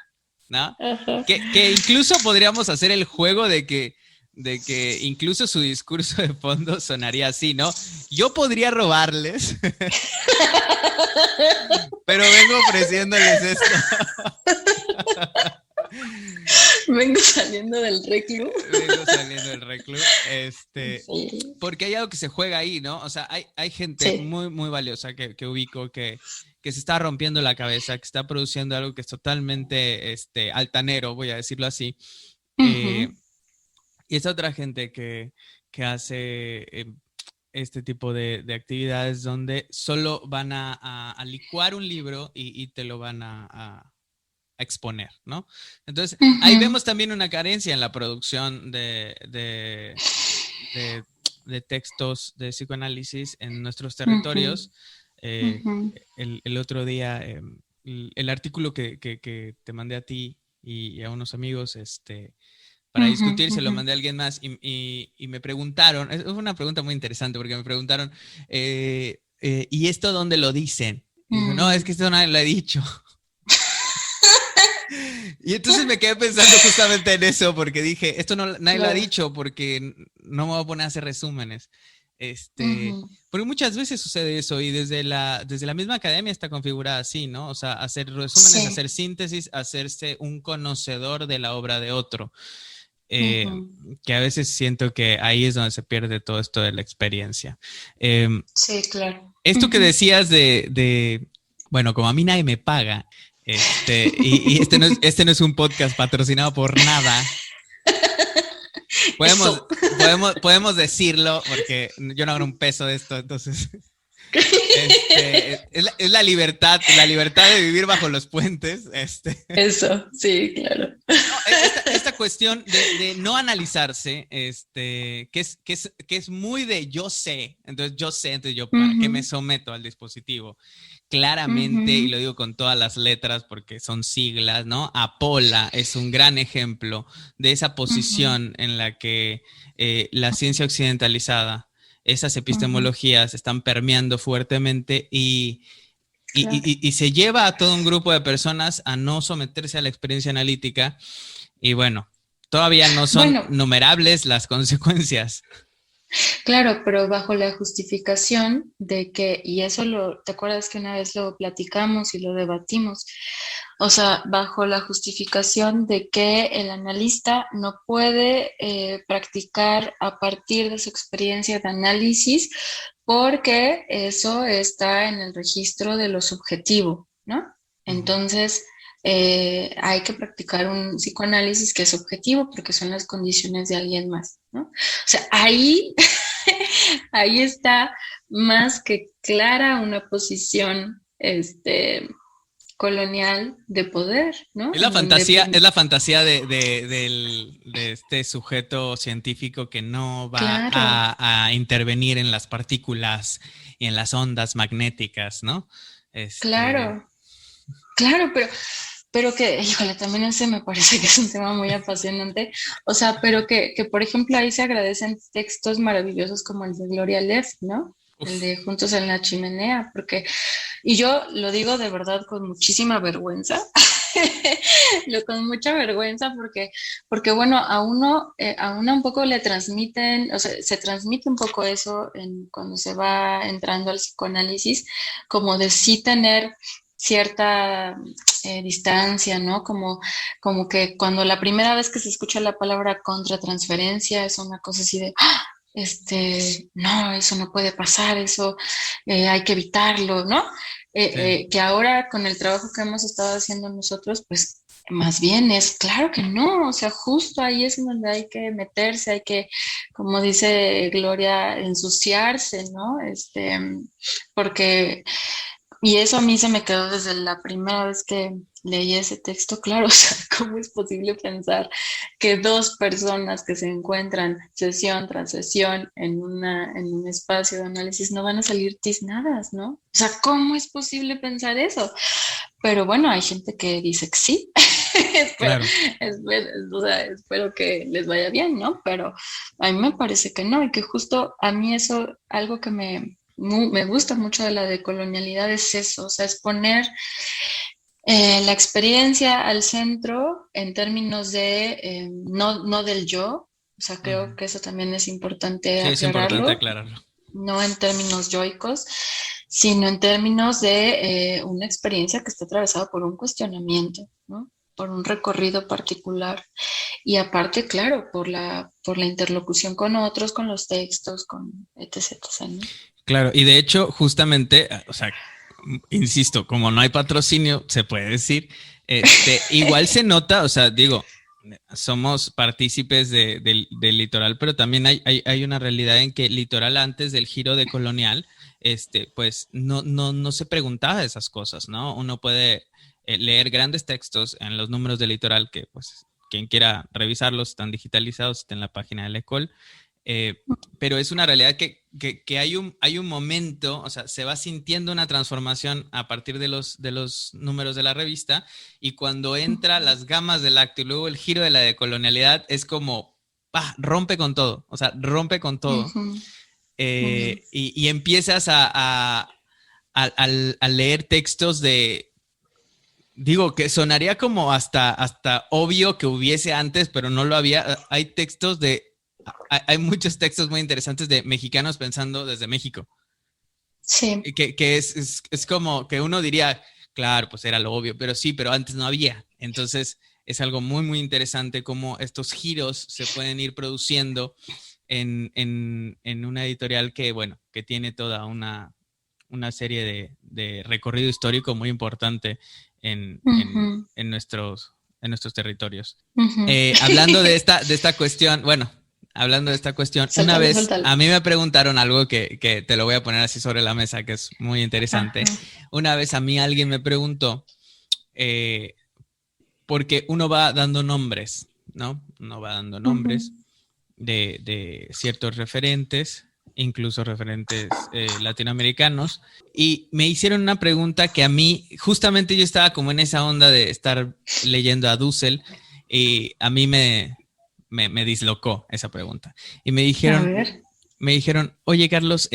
¿no? Ajá. Que incluso podríamos hacer el juego de que incluso su discurso de fondo sonaría así, ¿no? Yo podría robarles, pero vengo ofreciéndoles esto. Vengo saliendo del reclu. Vengo saliendo del reclu. Sí, Porque hay algo que se juega ahí, ¿no? O sea, hay gente sí. muy valiosa que ubico que se está rompiendo la cabeza, que está produciendo algo que es totalmente altanero, voy a decirlo así. Ujú. Y esta otra gente que hace este tipo de actividades donde solo van a licuar un libro y te lo van a exponer, ¿no? Entonces, ahí Ujú. vemos también una carencia en la producción de, de textos de psicoanálisis en nuestros Ujú. territorios. Eh, Ujú. el otro día, el artículo que te mandé a ti y a unos amigos, para Ujú. discutir, se lo Ujú. mandé a alguien más y me preguntaron, es una pregunta muy interesante porque me preguntaron, ¿y esto dónde lo dicen? Y dijo, no, es Mm. que esto nadie lo ha dicho. Y entonces me quedé pensando justamente en eso, porque dije, esto no, nadie lo ha Claro. dicho, porque no me voy a poner a hacer resúmenes. Ujú. Porque muchas veces sucede eso y desde la misma academia está configurada así, ¿no? O sea, hacer resúmenes, Sí. hacer síntesis, hacerse un conocedor de la obra de otro. Eh, Ujú. que a veces siento que ahí es donde se pierde todo esto de la experiencia. Eh, Sí, claro. esto que Ujú. decías bueno, como a mí nadie me paga, y este no es un podcast patrocinado por nada, podemos, Eso. podemos decirlo porque yo no hago un peso de esto, entonces, es la libertad de vivir bajo los puentes, Eso, sí, claro. No, esta cuestión de no analizarse, que es muy de yo sé, entonces yo, ¿para qué me Ujú. someto al dispositivo? Claramente, y Ujú. lo digo con todas las letras porque son siglas, ¿no? Apola es un gran ejemplo de esa Ujú. posición en la que la ciencia occidentalizada, esas Ujú. epistemologías están permeando fuertemente Claro. y se lleva a todo un grupo de personas a no someterse a la experiencia analítica y bueno, todavía no son Bueno, numerables las consecuencias. claro, pero bajo la justificación de que, y eso ¿te acuerdas que una vez lo platicamos y lo debatimos? O sea, bajo la justificación de que el analista no puede practicar a partir de su experiencia de análisis porque eso está en el registro de lo subjetivo, ¿no? Ujú. Entonces, hay que practicar un psicoanálisis que es objetivo porque son las condiciones de alguien más, ¿no? O sea, ahí ahí está más que clara una posición colonial de poder, ¿no? Es la fantasía de este sujeto científico que no va Claro, a intervenir en las partículas y en las ondas magnéticas, ¿no? claro, claro, pero que, híjole, también ese me parece que es un tema muy apasionante. O sea, pero que por ejemplo, ahí se agradecen textos maravillosos como el de Gloria Leff, ¿no? El Uf, de Juntos en la Chimenea, porque, y yo lo digo de verdad con muchísima vergüenza, con mucha vergüenza, porque bueno, a uno un poco le transmiten, o sea, se transmite un poco eso cuando se va entrando al psicoanálisis, como de sí tener cierta distancia, ¿no? Como que cuando la primera vez que se escucha la palabra contratransferencia es una cosa así de, ¡ah! No, eso no puede pasar, eso hay que evitarlo, ¿no? sí. Que ahora con el trabajo que hemos estado haciendo nosotros, pues más bien es claro que no, o sea, justo ahí es en donde hay que meterse, hay que, como dice Gloria, ensuciarse, ¿no? Porque y eso a mí se me quedó desde la primera vez que leí ese texto, claro, o sea, ¿cómo es posible pensar que dos personas que se encuentran sesión tras sesión en un espacio de análisis no van a salir tiznadas, ¿no? O sea, ¿cómo es posible pensar eso? Pero bueno, hay gente que dice que sí. espero, Claro. o sea, espero que les vaya bien, ¿no? Pero a mí me parece que no, y que justo a mí eso, algo que me gusta mucho de la decolonialidad es eso, o sea, es poner la experiencia al centro en términos de no del yo, o sea, creo Ujú. que eso también es importante Sí, es importante aclararlo, aclararlo. no en términos yoicos, sino en términos de una experiencia que está atravesada por un cuestionamiento, ¿no? Por un recorrido particular y aparte, claro, por la interlocución con otros, con los textos, con etc, etc, ¿no? Claro, y de hecho, justamente, o sea, insisto, como no hay patrocinio, se puede decir, igual se nota, o sea, digo, somos partícipes del litoral, pero también hay una realidad en que litoral antes del giro de colonial, pues no se preguntaba esas cosas, ¿no? Uno puede leer grandes textos en los números del litoral que, pues, quien quiera revisarlos están digitalizados, está en la página de la Ecole. Eh, pero es una realidad que hay un momento, o sea, se va sintiendo una transformación a partir de los números de la revista y cuando entra las gamas del acto y luego el giro de la decolonialidad es como, ¡pah! Rompe con todo, o sea, rompe con todo Ujú, ujú. y empiezas a leer textos de, digo, que sonaría como hasta obvio que hubiese antes, pero no lo había. Hay textos hay muchos textos muy interesantes de mexicanos pensando desde México, Sí. que es como que uno diría, claro, pues era lo obvio, pero sí, pero antes no había. Entonces es algo muy interesante cómo estos giros se pueden ir produciendo en una editorial que, bueno, que tiene toda una serie de recorrido histórico muy importante Ujú, en nuestros territorios. ujú. Hablando de esta cuestión, bueno, hablando de esta cuestión, una Suéltalo, vez suéltalo. a mí me preguntaron algo que te lo voy a poner así sobre la mesa, que es muy interesante. Ajá. Una vez a mí alguien me preguntó, eh, porque uno va dando nombres, ¿no? Uno va dando Ujú, nombres de ciertos referentes, incluso referentes latinoamericanos, y me hicieron una pregunta que a mí, justamente yo estaba como en esa onda de estar leyendo a Dussel, y a mí me dislocó esa pregunta. Y a ver. me dijeron, oye Carlos,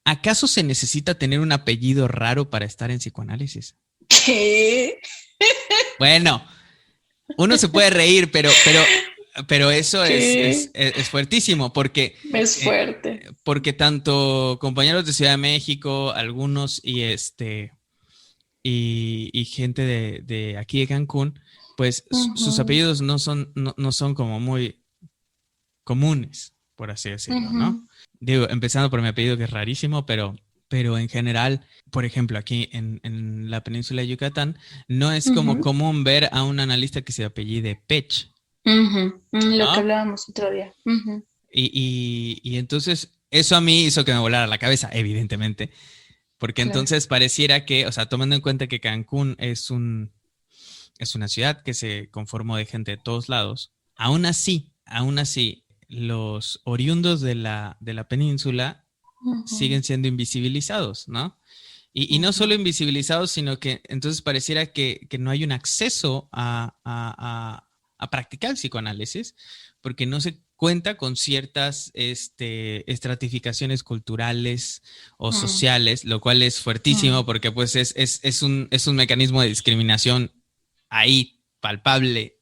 ¿acaso se necesita tener un apellido raro para estar en psicoanálisis? ¿Qué? Bueno, uno se puede reír, pero eso ¿Qué? es fuertísimo Es fuerte. porque tanto compañeros de Ciudad de México, algunos y gente de aquí de Cancún, pues sus Ujú, apellidos no son como muy comunes, por así decirlo, ¿no? ujú, Digo, empezando por mi apellido que es rarísimo, pero en general, por ejemplo, aquí en la península de Yucatán, no es como ujú, común ver a un analista que se apellide Pech, ujú. Lo que ¿no? hablábamos otro día. Ujú. Y entonces eso a mí hizo que me volara la cabeza, evidentemente, porque entonces pareciera que, o sea, tomando en cuenta que Cancún es una ciudad que se conformó de gente de todos lados, aún así, los oriundos de la península siguen siendo invisibilizados, ¿no? Y no solo invisibilizados, sino que entonces pareciera que no hay un acceso a practicar el psicoanálisis, porque no se cuenta con ciertas estratificaciones culturales o sociales, lo cual es fuertísimo porque pues es un mecanismo de discriminación ahí, palpable,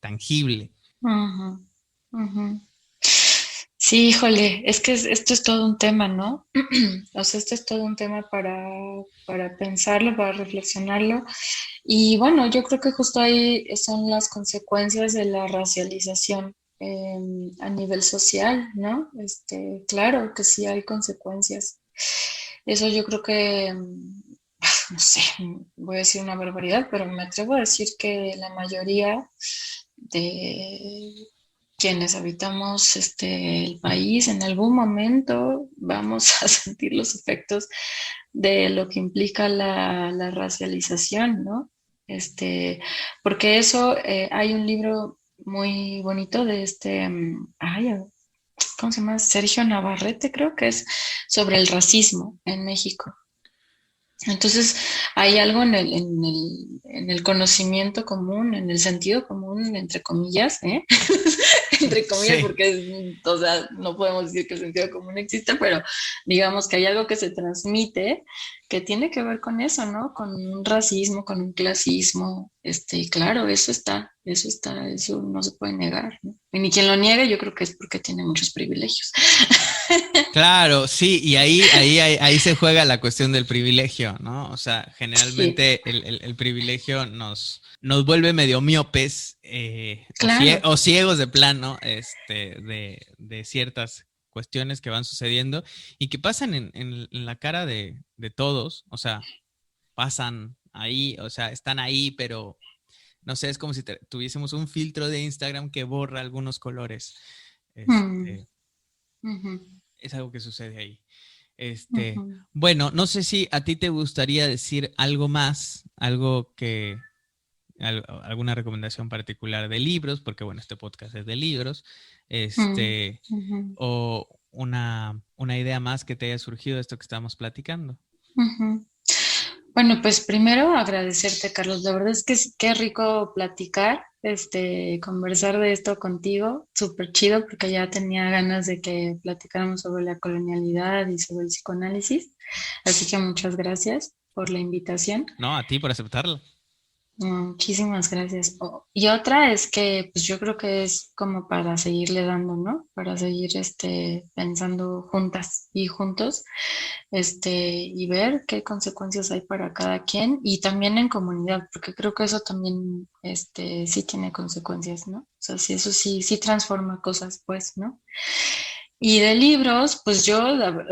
tangible. Ujú, ujú. Sí, híjole, es que esto es todo un tema, ¿no? O sea, esto es todo un tema para pensarlo, para reflexionarlo. Y bueno, yo creo que justo ahí son las consecuencias de la racialización a nivel social, ¿no? Claro que sí hay consecuencias. Eso yo creo que, no sé, voy a decir una barbaridad, pero me atrevo a decir que la mayoría de quienes habitamos el país, en algún momento vamos a sentir los efectos de lo que implica la racialización, ¿no? Porque eso, hay un libro muy bonito de ay, ¿cómo se llama? Sergio Navarrete, creo que es sobre el racismo en México. Entonces, hay algo en el conocimiento común, en el sentido común, entre comillas, ¿eh? Entre comillas, Sí. porque, o sea, no podemos decir que el sentido común existe, pero digamos que hay algo que se transmite que tiene que ver con eso, ¿no? Con un racismo, con un clasismo, y claro, eso no se puede negar, ¿no? Y ni quien lo niegue, yo creo que es porque tiene muchos privilegios. Claro, sí, y ahí se juega la cuestión del privilegio, ¿no? O sea, Sí, generalmente el privilegio nos vuelve medio miopes claro. o ciegos de plano de ciertas cuestiones que van sucediendo y que pasan en la cara de todos, o sea, pasan ahí, o sea, están ahí, pero no sé, es como si tuviésemos un filtro de Instagram que borra algunos colores. Mm, Este, ujú, es algo que sucede ahí. ujú. Bueno, no sé si a ti te gustaría decir algo más, alguna recomendación particular de libros, porque bueno, este podcast es de libros, Mm, ujú, o una idea más que te haya surgido de esto que estamos platicando. ujú. Bueno, pues primero agradecerte, Carlos. La verdad es que qué rico platicar, conversar de esto contigo. Súper chido porque ya tenía ganas de que platicáramos sobre la colonialidad y sobre el psicoanálisis. Así que muchas gracias por la invitación. No, a ti por aceptarlo. Muchísimas gracias. Y otra es que pues yo creo que es como para seguirle dando, ¿no? Para seguir pensando juntas y juntos, y ver qué consecuencias hay para cada quien y también en comunidad, porque creo que eso también sí tiene consecuencias, ¿no? O sea, sí, eso sí, sí transforma cosas, pues, ¿no? Y de libros, pues yo la verdad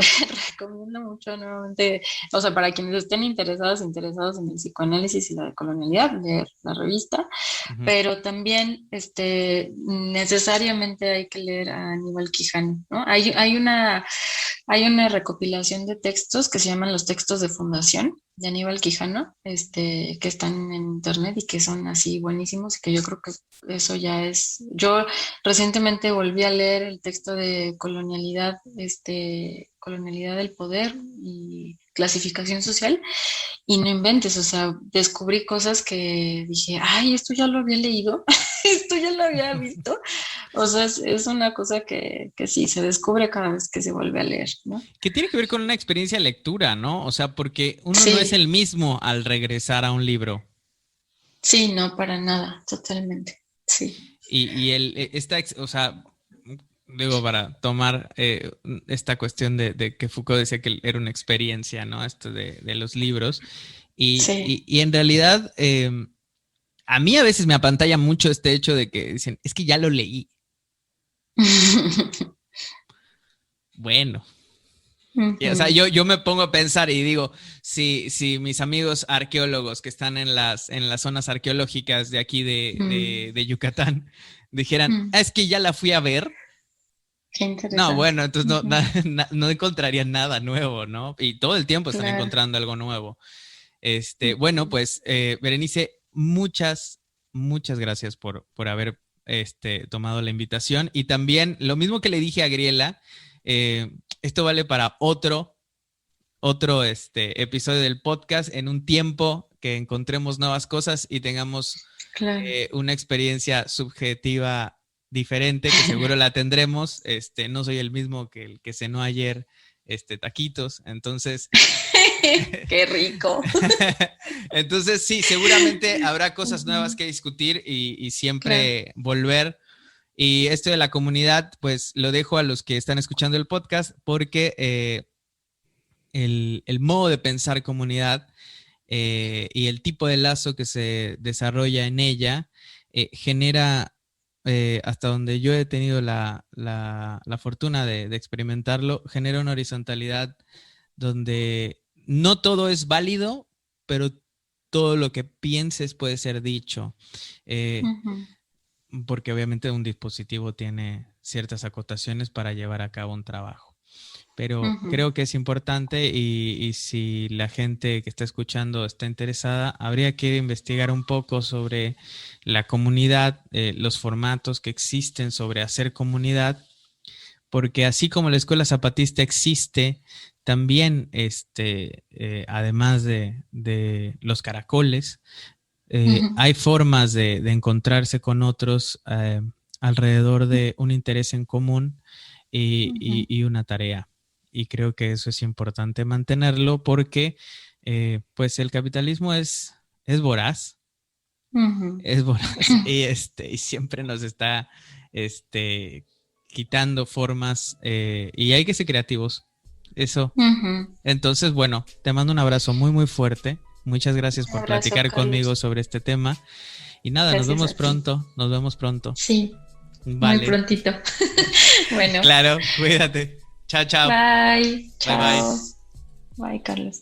recomiendo mucho nuevamente, o sea, para quienes estén interesados en el psicoanálisis y la decolonialidad, leer la revista, Ujú. pero también necesariamente hay que leer a Aníbal Quijano, ¿no? Hay una recopilación de textos que se llaman los textos de fundación de Aníbal Quijano, que están en internet y que son así buenísimos y que yo creo que eso ya es. Yo recientemente volví a leer el texto de colonialidad del poder y clasificación social y no inventes, o sea, descubrí cosas que dije, ay, esto ya lo había leído, esto ya lo había visto. O sea, es una cosa que sí, se descubre cada vez que se vuelve a leer, ¿no? Que tiene que ver con una experiencia de lectura, ¿no? O sea, porque uno no es Sí, el mismo al regresar a un libro. sí, no, para nada, totalmente, sí. O sea, digo, para tomar esta cuestión de que Foucault decía que era una experiencia, ¿no? Esto de los libros. Sí. Y en realidad, a mí a veces me apantalla mucho este hecho de que dicen, es que ya lo leí. Bueno. Y, o sea, Ujú, yo me pongo a pensar y digo, si mis amigos arqueólogos que están en las zonas arqueológicas de aquí mm, de Yucatán dijeran, mm, "Ah, es que ya la fui a ver", Qué interesante. No, bueno, entonces Ujú. no encontraría nada nuevo, ¿no? Y todo el tiempo están Claro. encontrando algo nuevo. Bueno, Ujú. pues, Berenice, muchas gracias por haber tomado la invitación. Y también, lo mismo que le dije a Griela, esto vale para otro episodio del podcast en un tiempo que encontremos nuevas cosas y tengamos Claro. una experiencia subjetiva diferente, que seguro la tendremos. No soy el mismo que el que cenó ayer taquitos, entonces Qué rico. entonces sí, seguramente habrá cosas nuevas que discutir y Claro. siempre volver. Y esto de la comunidad, pues lo dejo a los que están escuchando el podcast porque el modo de pensar comunidad y el tipo de lazo que se desarrolla en ella genera, hasta donde yo he tenido la fortuna de experimentarlo, genera una horizontalidad donde no todo es válido, pero todo lo que pienses puede ser dicho. Ujú. Porque obviamente un dispositivo tiene ciertas acotaciones para llevar a cabo un trabajo. Pero Ujú. creo que es importante y si la gente que está escuchando está interesada, habría que investigar un poco sobre la comunidad, los formatos que existen sobre hacer comunidad, porque así como la escuela zapatista existe, también además de los caracoles, Ujú. hay formas de encontrarse con otros alrededor de un interés en común Ujú. y una tarea. Y creo que eso es importante mantenerlo porque pues el capitalismo es voraz, Ujú. es voraz y siempre nos está este, quitando formas y hay que ser creativos. Eso. Ujú. Entonces, bueno, te mando un abrazo muy, muy fuerte. Muchas gracias Un por abrazo, platicar conmigo Carlos. sobre este tema. Y nada, nos Gracias vemos a ti. pronto, nos vemos pronto. Sí, muy Vale, prontito. Bueno, claro, cuídate. Chao, chao. bye. Bye, bye. Chao. Bye, Carlos.